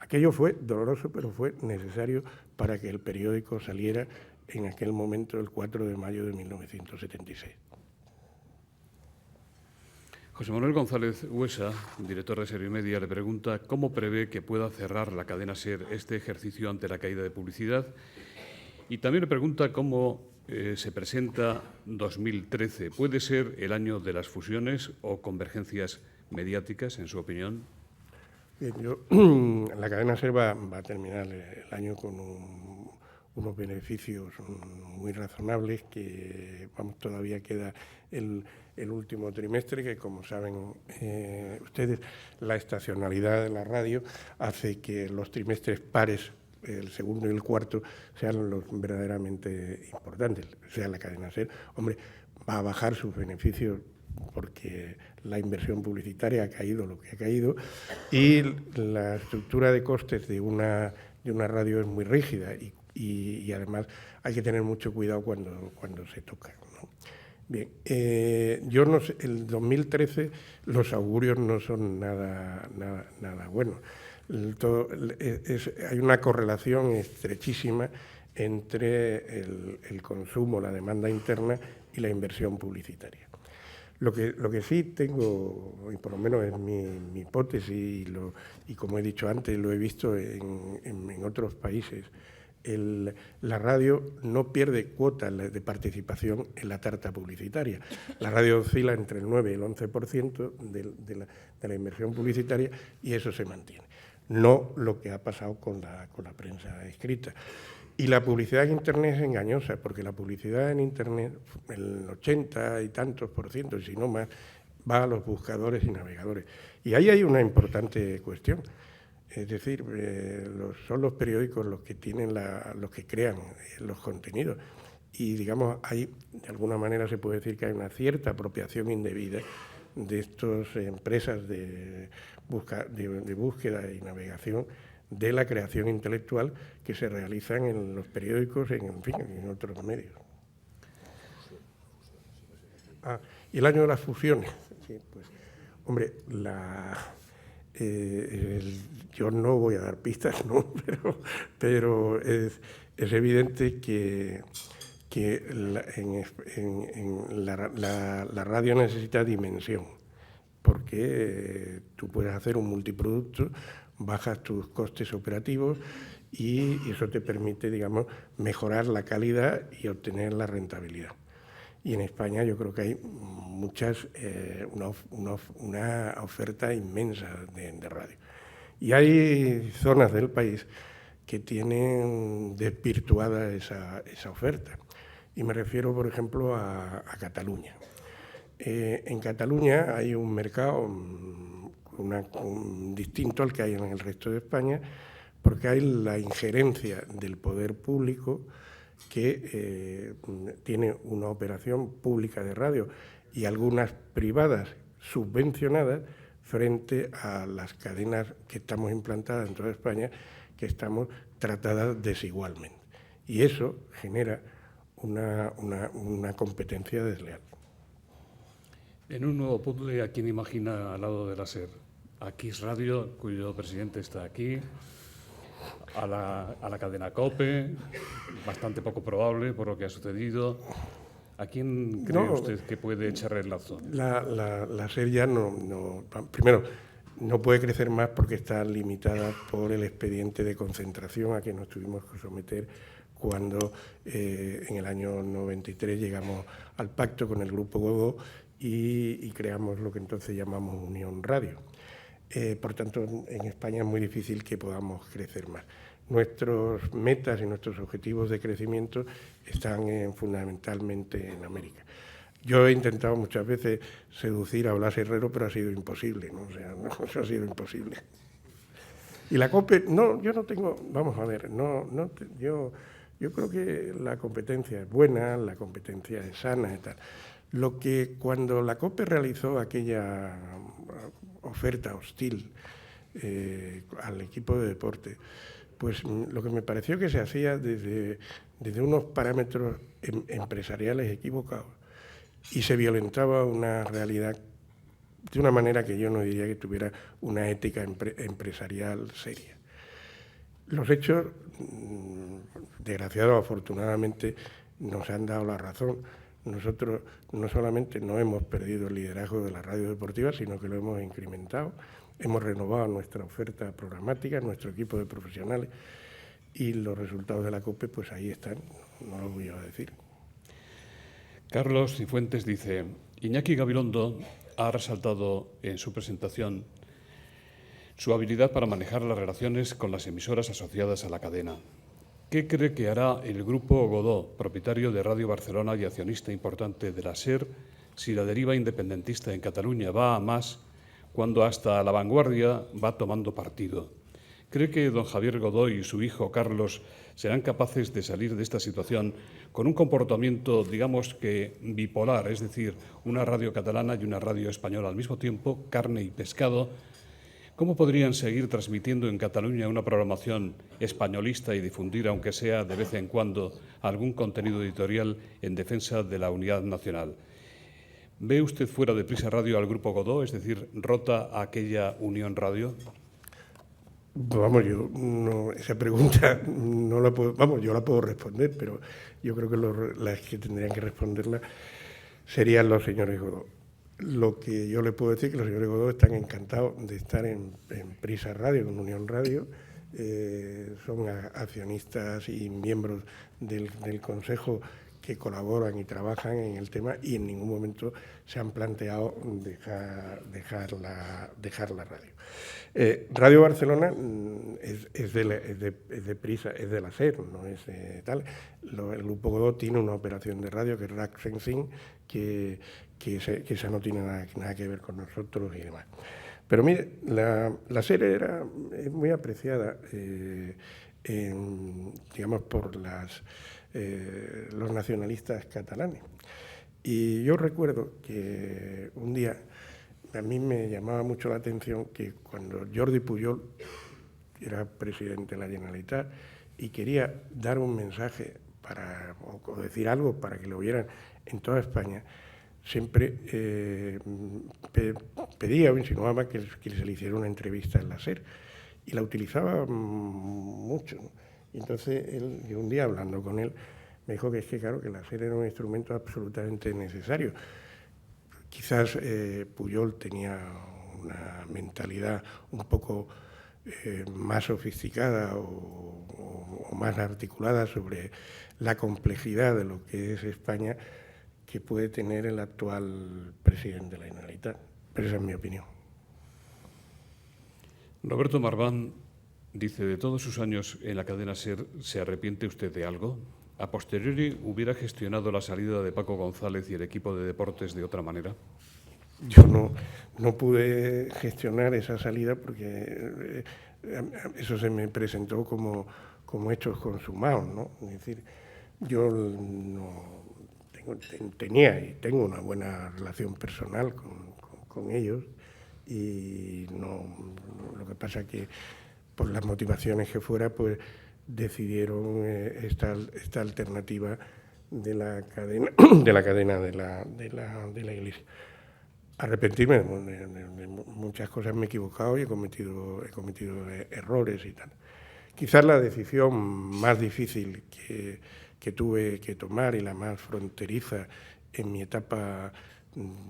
Speaker 3: Aquello fue doloroso, pero fue necesario para que el periódico saliera en aquel momento, el 4 de mayo de 1976.
Speaker 1: José Manuel González Huesa, director de Servimedia, le pregunta cómo prevé que pueda cerrar la cadena SER este ejercicio ante la caída de publicidad, y también le pregunta cómo se presenta 2013. ¿Puede ser el año de las fusiones o convergencias mediáticas, en su opinión?
Speaker 3: Bien, la cadena SER va a terminar el año con unos beneficios muy razonables, que todavía queda el último trimestre, que como saben ustedes, la estacionalidad de la radio hace que los trimestres pares, el segundo y el cuarto, sean los verdaderamente importantes. O sea, la cadena SER, hombre, va a bajar sus beneficios porque la inversión publicitaria ha caído lo que ha caído y la estructura de costes de una radio es muy rígida y además hay que tener mucho cuidado cuando se toca, ¿no? Bien, yo no sé, el 2013 los augurios no son nada buenos. Hay una correlación estrechísima entre el consumo, la demanda interna y la inversión publicitaria. Lo que sí tengo, y por lo menos es mi hipótesis, y como he dicho antes, lo he visto en otros países, la radio no pierde cuotas de participación en la tarta publicitaria. La radio oscila entre el 9 y el 11% de la inversión publicitaria y eso se mantiene. No lo que ha pasado con la prensa escrita. Y la publicidad en Internet es engañosa, porque la publicidad en Internet, el 80 y tantos %, y si no más, va a los buscadores y navegadores. Y ahí hay una importante cuestión. Es decir, son los periódicos los que los que crean los contenidos. Y, digamos, de alguna manera se puede decir que hay una cierta apropiación indebida de estas empresas de búsqueda y navegación de la creación intelectual que se realizan en los periódicos, en otros medios. Y el año de las fusiones. Sí, pues, hombre, yo no voy a dar pistas, ¿no? pero es evidente que la radio necesita dimensión, porque tú puedes hacer un multiproducto, bajas tus costes operativos y eso te permite, digamos, mejorar la calidad y obtener la rentabilidad. Y en España yo creo que hay una oferta inmensa de radio. Y hay zonas del país que tienen desvirtuada esa oferta. Y me refiero, por ejemplo, a Cataluña. En Cataluña hay un mercado distinto al que hay en el resto de España, porque hay la injerencia del poder público que tiene una operación pública de radio y algunas privadas subvencionadas frente a las cadenas que estamos implantadas en toda España, que estamos tratadas desigualmente. Y eso genera una competencia desleal.
Speaker 1: En un nuevo puzzle, ¿a quién imagina al lado de la SER? A Kiss Radio, cuyo presidente está aquí, a la cadena COPE, bastante poco probable por lo que ha sucedido. ¿A quién cree usted que puede echar el lazo?
Speaker 3: La SER ya primero, no puede crecer más porque está limitada por el expediente de concentración a que nos tuvimos que someter cuando en el año 93 llegamos al pacto con el Grupo Godó y creamos lo que entonces llamamos Unión Radio. Por tanto, en España es muy difícil que podamos crecer más. Nuestros metas y nuestros objetivos de crecimiento están fundamentalmente en América. Yo he intentado muchas veces seducir a Blas Herrero, pero ha sido imposible, ¿no? O sea, eso ha sido imposible. Y la COPE, yo no tengo, vamos a ver, yo creo que la competencia es buena, la competencia es sana y tal. Lo que cuando la COPE realizó aquella oferta hostil al equipo de deporte, pues lo que me pareció que se hacía desde unos parámetros empresariales equivocados y se violentaba una realidad de una manera que yo no diría que tuviera una ética empresarial seria. Los hechos, desgraciados afortunadamente, nos han dado la razón. Nosotros no solamente no hemos perdido el liderazgo de la radio deportiva, sino que lo hemos incrementado. Hemos renovado nuestra oferta programática, nuestro equipo de profesionales, y los resultados de la COPE, pues ahí están, no los voy a decir.
Speaker 1: Carlos Cifuentes dice: Iñaki Gabilondo ha resaltado en su presentación su habilidad para manejar las relaciones con las emisoras asociadas a la cadena. ¿Qué cree que hará el Grupo Godó, propietario de Radio Barcelona y accionista importante de la SER, si la deriva independentista en Cataluña va a más, cuando hasta La Vanguardia va tomando partido? ¿Cree que don Javier Godoy y su hijo Carlos serán capaces de salir de esta situación con un comportamiento, digamos que bipolar, es decir, una radio catalana y una radio española al mismo tiempo, carne y pescado? ¿Cómo podrían seguir transmitiendo en Cataluña una programación españolista y difundir, aunque sea de vez en cuando, algún contenido editorial en defensa de la unidad nacional? ¿Ve usted fuera de Prisa Radio al Grupo Godó, es decir, rota aquella Unión Radio?
Speaker 3: Vamos, yo no, esa pregunta no la puedo, vamos, yo la puedo responder, pero yo creo que las que tendrían que responderla serían los señores Godó. Lo que yo le puedo decir es que los señores Godó están encantados de estar en Prisa Radio, en Unión Radio, son accionistas y miembros del Consejo que colaboran y trabajan en el tema y en ningún momento se han planteado dejar la radio. Radio Barcelona es de Prisa, es de la SER, no es tal. El Grupo Godó tiene una operación de radio que es RAC Sensing, que esa no tiene nada que ver con nosotros y demás. Pero mire, la SER es muy apreciada, digamos, por los nacionalistas catalanes. Y yo recuerdo que un día a mí me llamaba mucho la atención que cuando Jordi Pujol era presidente de la Generalitat y quería dar un mensaje o decir algo para que lo oyeran en toda España, siempre pedía o insinuaba que se le hiciera una entrevista en la SER y la utilizaba mucho, ¿no? Y entonces yo un día hablando con él me dijo que es que claro, que la SER era un instrumento absolutamente necesario. Quizás Pujol tenía una mentalidad un poco más sofisticada o más articulada sobre la complejidad de lo que es España que puede tener el actual presidente de la Generalitat. Pero esa es mi opinión.
Speaker 1: Roberto Marván dice, de todos sus años en la cadena SER, ¿se arrepiente usted de algo? ¿A posteriori hubiera gestionado la salida de Paco González y el equipo de deportes de otra manera?
Speaker 3: Yo no pude gestionar esa salida porque eso se me presentó como hechos consumados, ¿no? Es decir, yo no tenía y tengo una buena relación personal con ellos y lo que pasa es que por las motivaciones que fuera, pues decidieron esta alternativa de la cadena de la Iglesia. Arrepentirme de muchas cosas, me he equivocado y he cometido errores y tal. Quizás la decisión más difícil que tuve que tomar y la más fronteriza en mi etapa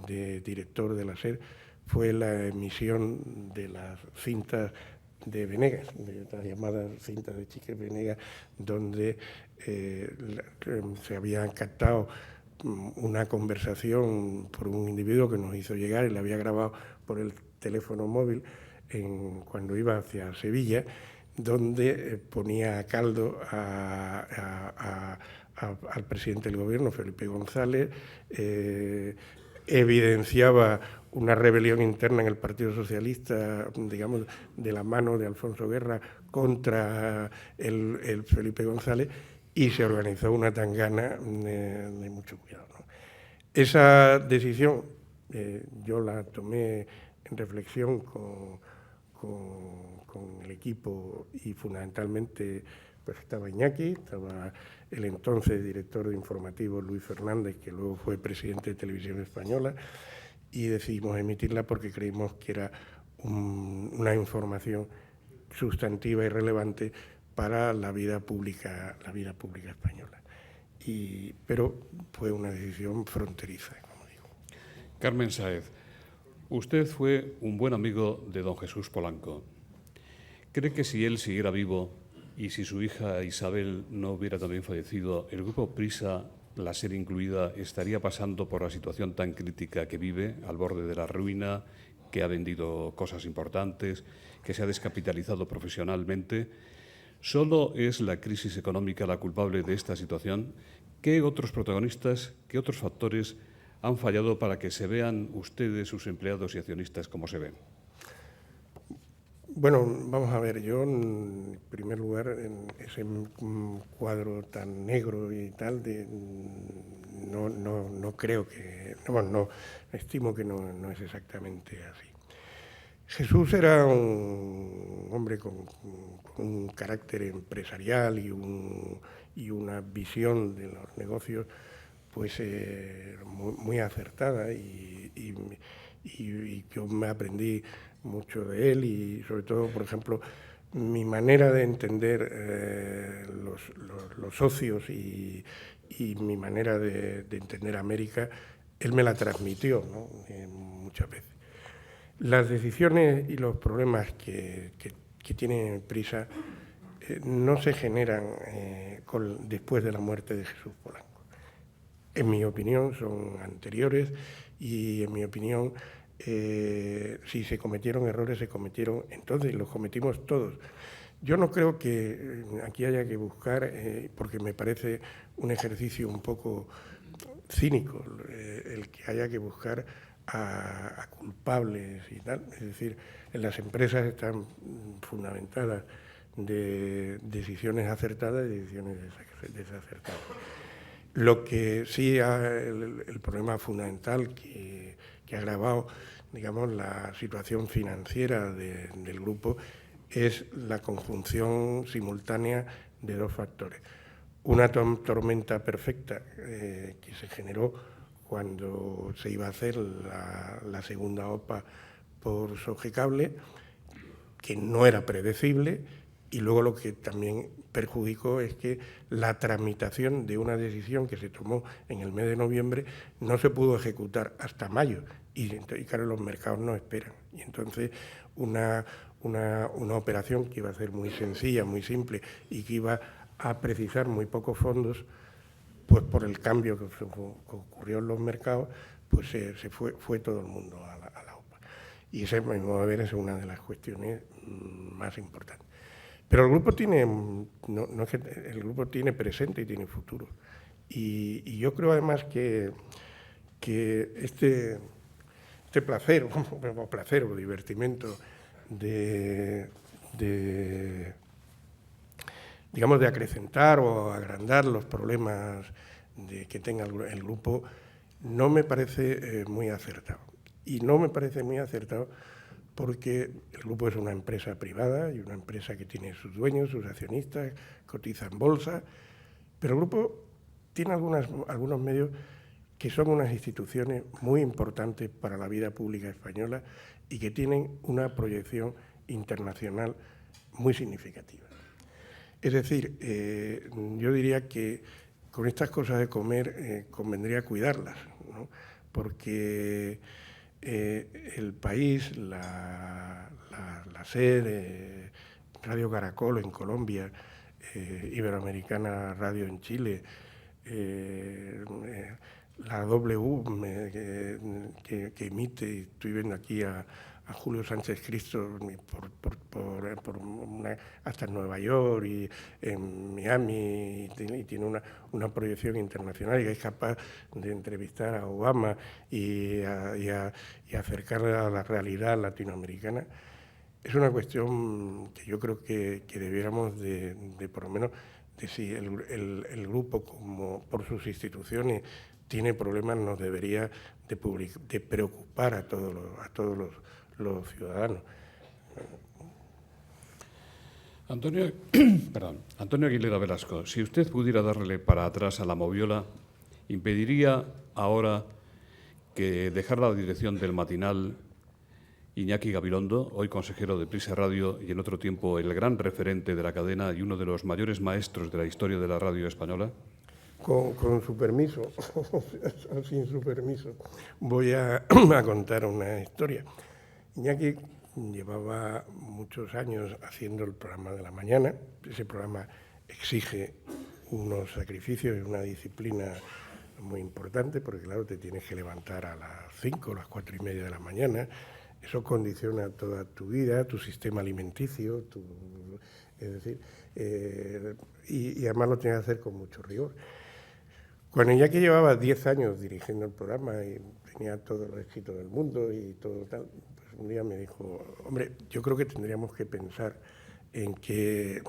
Speaker 3: de director de la SER fue la emisión de las cintas de Venegas, de las llamadas cintas de Chiques Venegas, donde se había captado una conversación por un individuo que nos hizo llegar y la había grabado por el teléfono móvil cuando iba hacia Sevilla, donde ponía a caldo al presidente del gobierno, Felipe González, evidenciaba una rebelión interna en el Partido Socialista, digamos, de la mano de Alfonso Guerra contra el Felipe González, y se organizó una tangana de mucho cuidado, ¿no? Esa decisión yo la tomé en reflexión con el equipo y fundamentalmente pues estaba Iñaki, estaba el entonces director de informativos Luis Fernández, que luego fue presidente de Televisión Española, y decidimos emitirla porque creímos que era una información sustantiva y relevante para la vida pública española. Pero fue una decisión fronteriza, como digo.
Speaker 1: Carmen Sáez, usted fue un buen amigo de don Jesús Polanco. ¿Cree que si él siguiera vivo y si su hija Isabel no hubiera también fallecido, el Grupo Prisa, la SER incluida, estaría pasando por la situación tan crítica que vive, al borde de la ruina, que ha vendido cosas importantes, que se ha descapitalizado profesionalmente? ¿Solo es la crisis económica la culpable de esta situación? ¿Qué otros protagonistas, qué otros factores han fallado para que se vean ustedes, sus empleados y accionistas, como se ven?
Speaker 3: Bueno, vamos a ver, yo en primer lugar, en ese cuadro tan negro y tal, no creo que, no estimo que no es exactamente así. Jesús era un hombre con un carácter empresarial y una visión de los negocios pues muy acertada y yo me aprendí mucho de él y sobre todo, por ejemplo, mi manera de entender los socios y mi manera de entender América, él me la transmitió, ¿no? Muchas veces. Las decisiones y los problemas que tiene Prisa no se generan después de la muerte de Jesús Polanco. En mi opinión son anteriores y en mi opinión si se cometieron errores, se cometieron entonces, los cometimos todos. Yo no creo que aquí haya que buscar, porque me parece un ejercicio un poco cínico, el que haya que buscar a culpables y tal. Es decir, en las empresas están fundamentadas de decisiones acertadas y decisiones desacertadas. Lo que sí, el problema fundamental que ha agravado, digamos, la situación financiera del grupo es la conjunción simultánea de dos factores. Una tormenta perfecta que se generó cuando se iba a hacer la segunda OPA por Sogecable, que no era predecible, y luego lo que también perjudicó es que la tramitación de una decisión que se tomó en el mes de noviembre no se pudo ejecutar hasta mayo, y claro, los mercados no esperan. Y entonces una operación que iba a ser muy sencilla, muy simple, y que iba a precisar muy pocos fondos, pues por el cambio que ocurrió en los mercados, pues fue todo el mundo a la OPA. Y ese, a mi modo de ver, es una de las cuestiones más importantes. Pero el grupo tiene, no es que el grupo tiene presente y tiene futuro. Y yo creo además que este placer o divertimento digamos, de acrecentar o agrandar los problemas que tenga el grupo, no me parece muy acertado. Y no me parece muy acertado porque el grupo es una empresa privada y una empresa que tiene sus dueños, sus accionistas, cotiza en bolsa, pero el grupo tiene algunos medios que son unas instituciones muy importantes para la vida pública española y que tienen una proyección internacional muy significativa. Es decir, yo diría que con estas cosas de comer convendría cuidarlas, ¿no? Porque el país, la SER, Radio Caracol en Colombia, Iberoamericana Radio en Chile, la W que emite, estoy viendo aquí a Julio Sánchez Cristo hasta en Nueva York y en Miami, y tiene una proyección internacional y es capaz de entrevistar a Obama y acercarle a la realidad latinoamericana. Es una cuestión que yo creo que debiéramos de por lo menos, de si el grupo, como por sus instituciones, tiene problemas, nos debería de preocupar a todos los ciudadanos.
Speaker 1: Antonio Aguilera Velasco, si usted pudiera darle para atrás a la moviola, ¿impediría ahora que dejar la dirección del matinal Iñaki Gabilondo, hoy consejero de Prisa Radio y en otro tiempo el gran referente de la cadena y uno de los mayores maestros de la historia de la radio española?
Speaker 3: Con su permiso, sin su permiso, voy a contar una historia. Iñaki llevaba muchos años haciendo el programa de la mañana. Ese programa exige unos sacrificios y una disciplina muy importante, porque claro, te tienes que levantar a las 5 o las 4:30 de la mañana. Eso condiciona toda tu vida, tu sistema alimenticio, es decir, y además lo tienes que hacer con mucho rigor. Cuando Iñaki llevaba 10 años dirigiendo el programa y tenía todos los éxitos del mundo y todo tal, pues un día me dijo, hombre, yo creo que tendríamos que pensar en que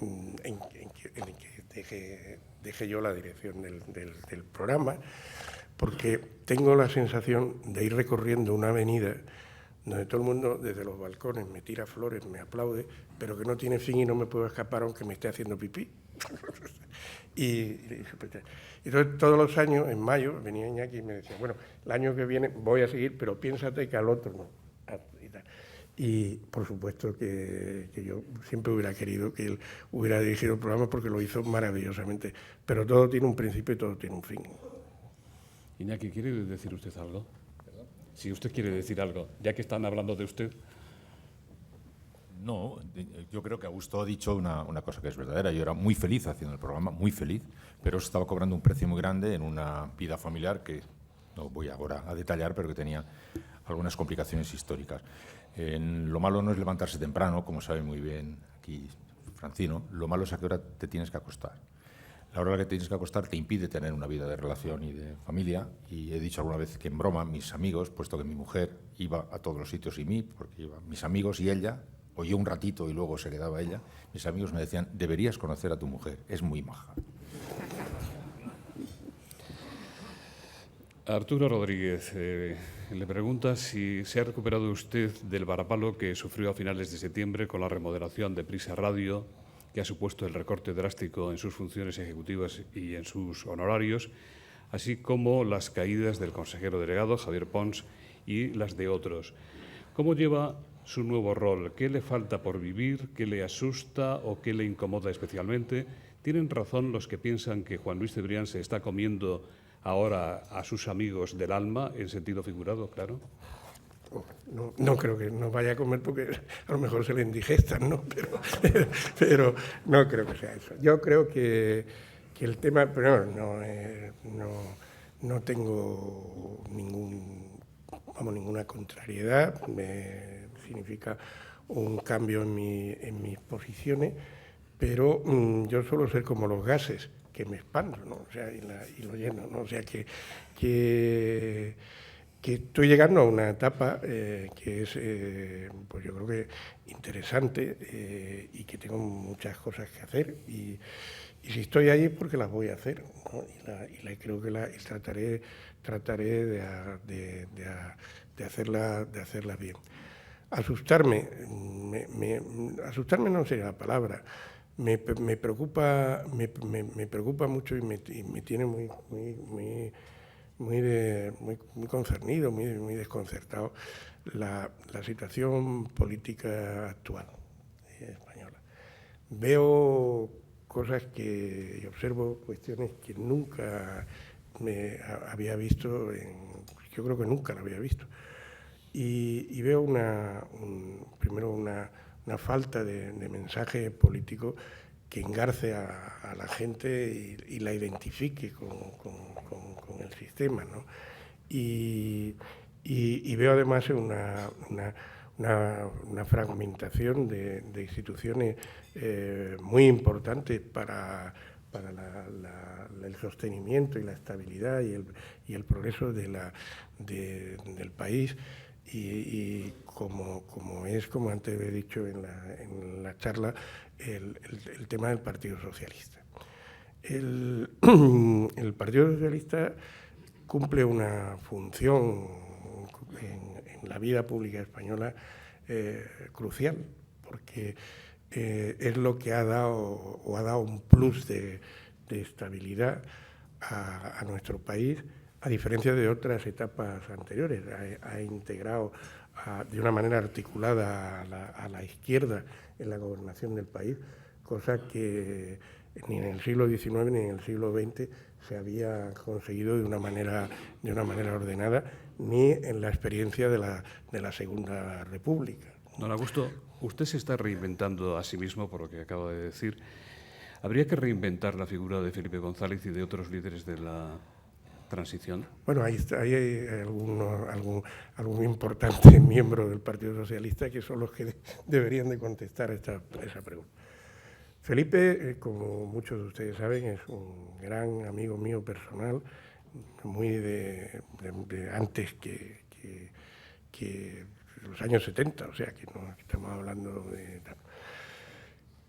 Speaker 3: deje yo la dirección del programa, porque tengo la sensación de ir recorriendo una avenida donde todo el mundo desde los balcones me tira flores, me aplaude, pero que no tiene fin y no me puedo escapar aunque me esté haciendo pipí. Y entonces todos los años, en mayo, venía Iñaki y me decía, bueno, el año que viene voy a seguir, pero piénsate que al otro no. Y por supuesto que yo siempre hubiera querido que él hubiera dirigido el programa porque lo hizo maravillosamente, pero todo tiene un principio y todo tiene un fin.
Speaker 1: Iñaki, ¿quiere decir usted algo? ¿Perdón? Si usted quiere decir algo, ya que están hablando de usted.
Speaker 2: No, yo creo que Augusto ha dicho una cosa que es verdadera. Yo era muy feliz haciendo el programa, muy feliz, pero estaba cobrando un precio muy grande en una vida familiar que no voy ahora a detallar, pero que tenía algunas complicaciones históricas. Lo malo no es levantarse temprano, como sabe muy bien aquí Francino, lo malo es a qué hora te tienes que acostar. La hora a la que tienes que acostar te impide tener una vida de relación y de familia, y he dicho alguna vez que en broma mis amigos, puesto que mi mujer iba a todos los sitios y mí, porque iban mis amigos y ella, o yo un ratito y luego se quedaba ella, mis amigos me decían, deberías conocer a tu mujer, es muy maja.
Speaker 1: Arturo Rodríguez le pregunta si se ha recuperado usted del varapalo que sufrió a finales de septiembre con la remodelación de Prisa Radio, que ha supuesto el recorte drástico en sus funciones ejecutivas y en sus honorarios, así como las caídas del consejero delegado, Javier Pons, y las de otros. ¿Cómo lleva su nuevo rol? ¿Qué le falta por vivir? ¿Qué le asusta o qué le incomoda especialmente? ¿Tienen razón los que piensan que Juan Luis Cebrián se está comiendo ahora a sus amigos del alma, en sentido figurado, claro?
Speaker 3: No creo que nos vaya a comer porque a lo mejor se le indigestan, ¿no? Pero no creo que sea eso. Yo creo que el tema, pero no tengo ninguna contrariedad, significa un cambio en mis posiciones, pero yo suelo ser como los gases, que me expando, ¿no? O sea, y lo lleno, ¿no? O sea, que estoy llegando a una etapa que es, pues yo creo que interesante y que tengo muchas cosas que hacer y si estoy allí es porque las voy a hacer, ¿no? Y creo que trataré de hacerlas bien. Asustarme no sería la palabra. Me preocupa mucho y me tiene muy concernido, muy desconcertado la situación política actual española. Veo cosas y observo cuestiones que nunca me había visto, yo creo que nunca la había visto. Y veo primero una falta de mensaje político que engarce a la gente y la identifique con el sistema, ¿no? Y veo además una fragmentación de instituciones muy importantes para el sostenimiento y la estabilidad y el progreso del país. Y como antes he dicho en la charla, el tema del Partido Socialista. El Partido Socialista cumple una función en la vida pública española crucial, porque es lo que ha dado un plus de estabilidad a nuestro país, a diferencia de otras etapas anteriores. Ha integrado de una manera articulada a la izquierda en la gobernación del país, cosa que ni en el siglo XIX ni en el siglo XX se había conseguido de una manera ordenada, ni en la experiencia de la Segunda República.
Speaker 1: Don Augusto, usted se está reinventando a sí mismo por lo que acaba de decir. ¿Habría que reinventar la figura de Felipe González y de otros líderes de la transición?
Speaker 3: Bueno, ahí hay algún importante miembro del Partido Socialista que son los que deberían de contestar esa pregunta. Felipe, como muchos de ustedes saben, es un gran amigo mío personal, muy de antes que los años 70, o sea que no estamos hablando de...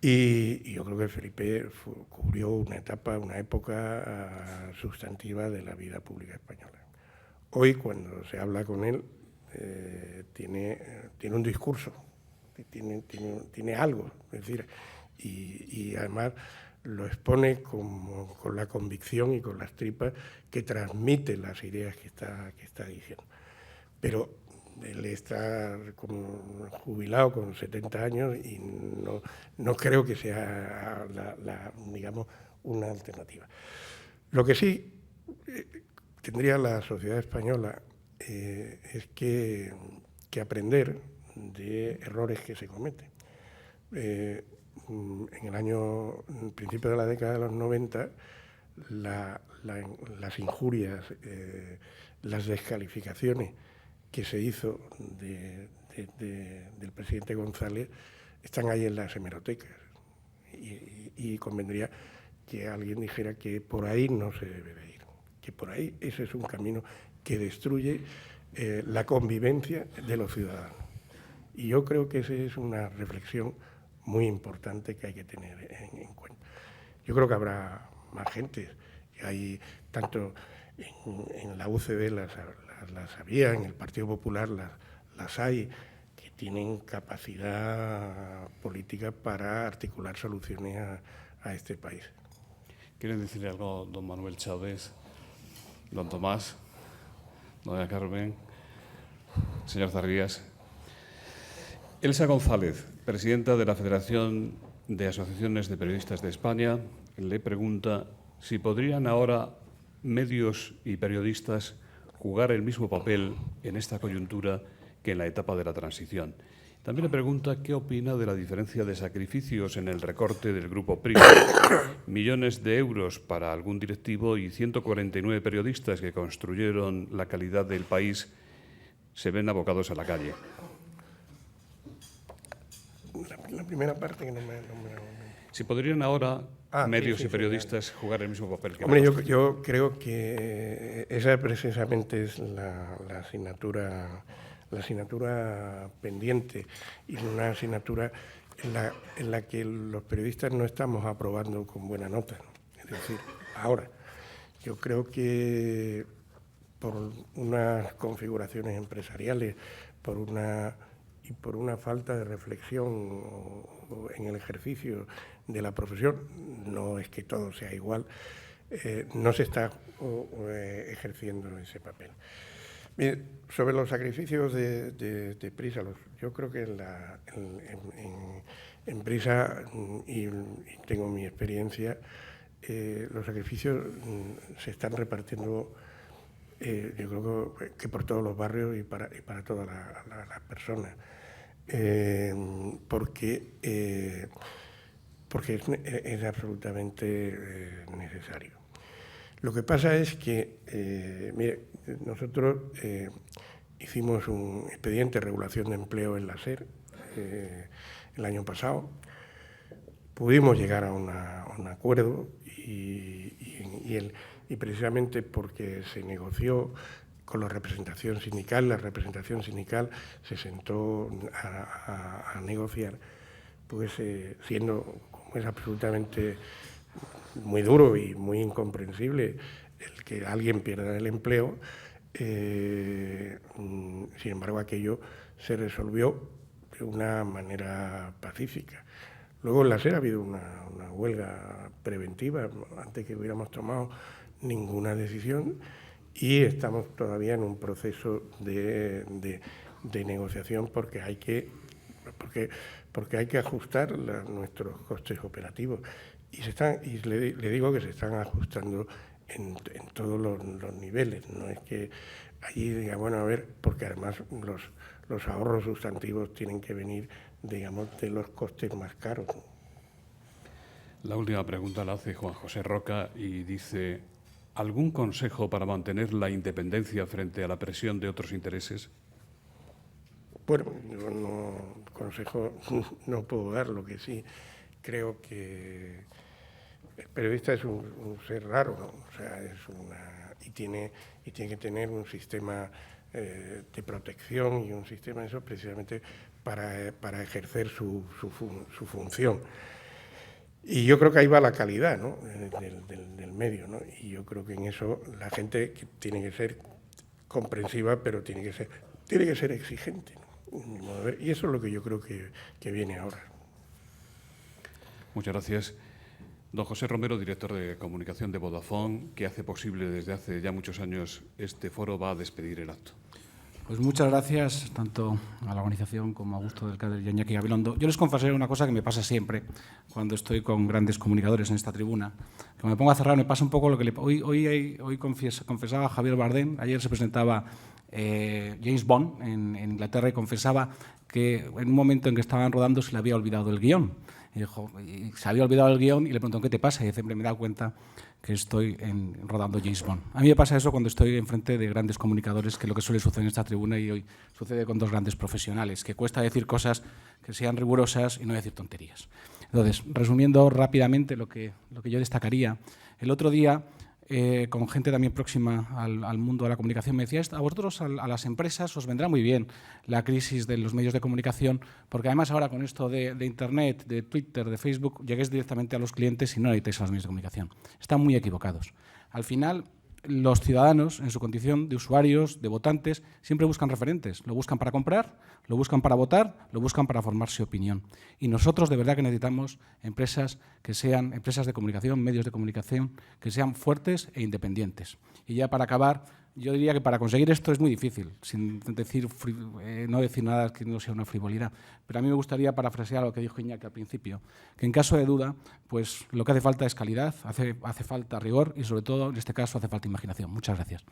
Speaker 3: Y yo creo que Felipe cubrió una etapa, una época sustantiva de la vida pública española. Hoy, cuando se habla con él, tiene un discurso, tiene algo, es decir, y además lo expone con la convicción y con las tripas que transmite las ideas que está diciendo. Pero él está jubilado con 70 años y no creo que sea, digamos, una alternativa. Lo que sí tendría la sociedad española es que aprender de errores que se cometen. En el principio de la década de los 90, las injurias, las descalificaciones que se hizo del presidente González están ahí en las hemerotecas y convendría que alguien dijera que por ahí no se debe de ir, que por ahí ese es un camino que destruye la convivencia de los ciudadanos. Y yo creo que esa es una reflexión muy importante que hay que tener en cuenta. Yo creo que habrá más gente, hay tanto en la UCD las había, en el Partido Popular las hay, que tienen capacidad política para articular soluciones a este país.
Speaker 1: ¿Quiere decirle algo don Manuel Chávez, don Tomás, doña Carmen, señor Zarrías? Elsa González, presidenta de la Federación de Asociaciones de Periodistas de España, le pregunta si podrían ahora medios y periodistas jugar el mismo papel en esta coyuntura que en la etapa de la transición. También le pregunta qué opina de la diferencia de sacrificios en el recorte del grupo PRISA. Millones de euros para algún directivo y 149 periodistas que construyeron la calidad del país se ven abocados a la calle.
Speaker 3: La primera parte que no me...
Speaker 1: Si podrían ahora medios y periodistas jugar el mismo papel que...
Speaker 3: Hombre, yo creo que esa precisamente es la asignatura pendiente y una asignatura en la que los periodistas no estamos aprobando con buena nota. Es decir, ahora, yo creo que por unas configuraciones empresariales, por una falta de reflexión en el ejercicio de la profesión, no es que todo sea igual, no se está ejerciendo ese papel. Mire, sobre los sacrificios de Prisa, yo creo que en Prisa, y tengo mi experiencia, los sacrificios se están repartiendo, yo creo que por todos los barrios y para todas las personas, porque es absolutamente necesario. Lo que pasa es que, mire, nosotros hicimos un expediente de regulación de empleo en la SER el año pasado. Pudimos llegar a un acuerdo y precisamente porque se negoció con la representación sindical se sentó a negociar, pues siendo, como es absolutamente muy duro y muy incomprensible el que alguien pierda el empleo, sin embargo aquello se resolvió de una manera pacífica. Luego en la SER ha habido una huelga preventiva antes que hubiéramos tomado ninguna decisión y estamos todavía en un proceso de negociación porque hay que ajustar nuestros costes operativos y le digo que se están ajustando en todos los niveles. No es que allí diga, bueno, a ver, porque además los ahorros sustantivos tienen que venir, digamos, de los costes más caros.
Speaker 1: La última pregunta la hace Juan José Roca y dice: ¿algún consejo para mantener la independencia frente a la presión de otros intereses?
Speaker 3: Bueno, yo consejo no puedo dar, lo que sí creo que el periodista es un ser raro, ¿no? O sea, y tiene que tener un sistema de protección y un sistema de eso precisamente para ejercer su función. Y yo creo que ahí va la calidad, ¿no?, del medio, ¿no? Y yo creo que en eso la gente tiene que ser comprensiva, pero tiene que ser exigente, ¿no? Y eso es lo que yo creo que viene ahora.
Speaker 1: Muchas gracias. Don José Romero, director de comunicación de Vodafone, que hace posible desde hace ya muchos años este foro, va a despedir el acto.
Speaker 4: Pues muchas gracias tanto a la organización como a Augusto del Cader y a Iñaki Gabilondo. Yo les confesaré una cosa que me pasa siempre cuando estoy con grandes comunicadores en esta tribuna, que me pongo a cerrar, me pasa un poco lo que hoy confesaba Javier Bardem. Ayer se presentaba James Bond en Inglaterra y confesaba que en un momento en que estaban rodando se le había olvidado el guión. Y se había olvidado el guión y le preguntó, ¿qué te pasa? Y dice, me he dado cuenta que estoy rodando James Bond. A mí me pasa eso cuando estoy enfrente de grandes comunicadores, que es lo que suele suceder en esta tribuna y hoy sucede con dos grandes profesionales, que cuesta decir cosas que sean rigurosas y no decir tonterías. Entonces, resumiendo rápidamente lo que yo destacaría, el otro día, con gente también próxima al mundo de la comunicación, me decía, a vosotros, a las empresas, os vendrá muy bien la crisis de los medios de comunicación, porque además ahora con esto de Internet, de Twitter, de Facebook, lleguéis directamente a los clientes y no necesitáis a los medios de comunicación. Están muy equivocados. Al final, los ciudadanos, en su condición de usuarios, de votantes, siempre buscan referentes. Lo buscan para comprar, lo buscan para votar, lo buscan para formarse opinión. Y nosotros de verdad que necesitamos empresas que sean empresas de comunicación, medios de comunicación, que sean fuertes e independientes. Y ya para acabar, yo diría que para conseguir esto es muy difícil, sin decir, no decir nada que no sea una frivolidad. Pero a mí me gustaría parafrasear lo que dijo Iñaki al principio, que en caso de duda, pues lo que hace falta es calidad, hace falta rigor y sobre todo, en este caso, hace falta imaginación. Muchas gracias.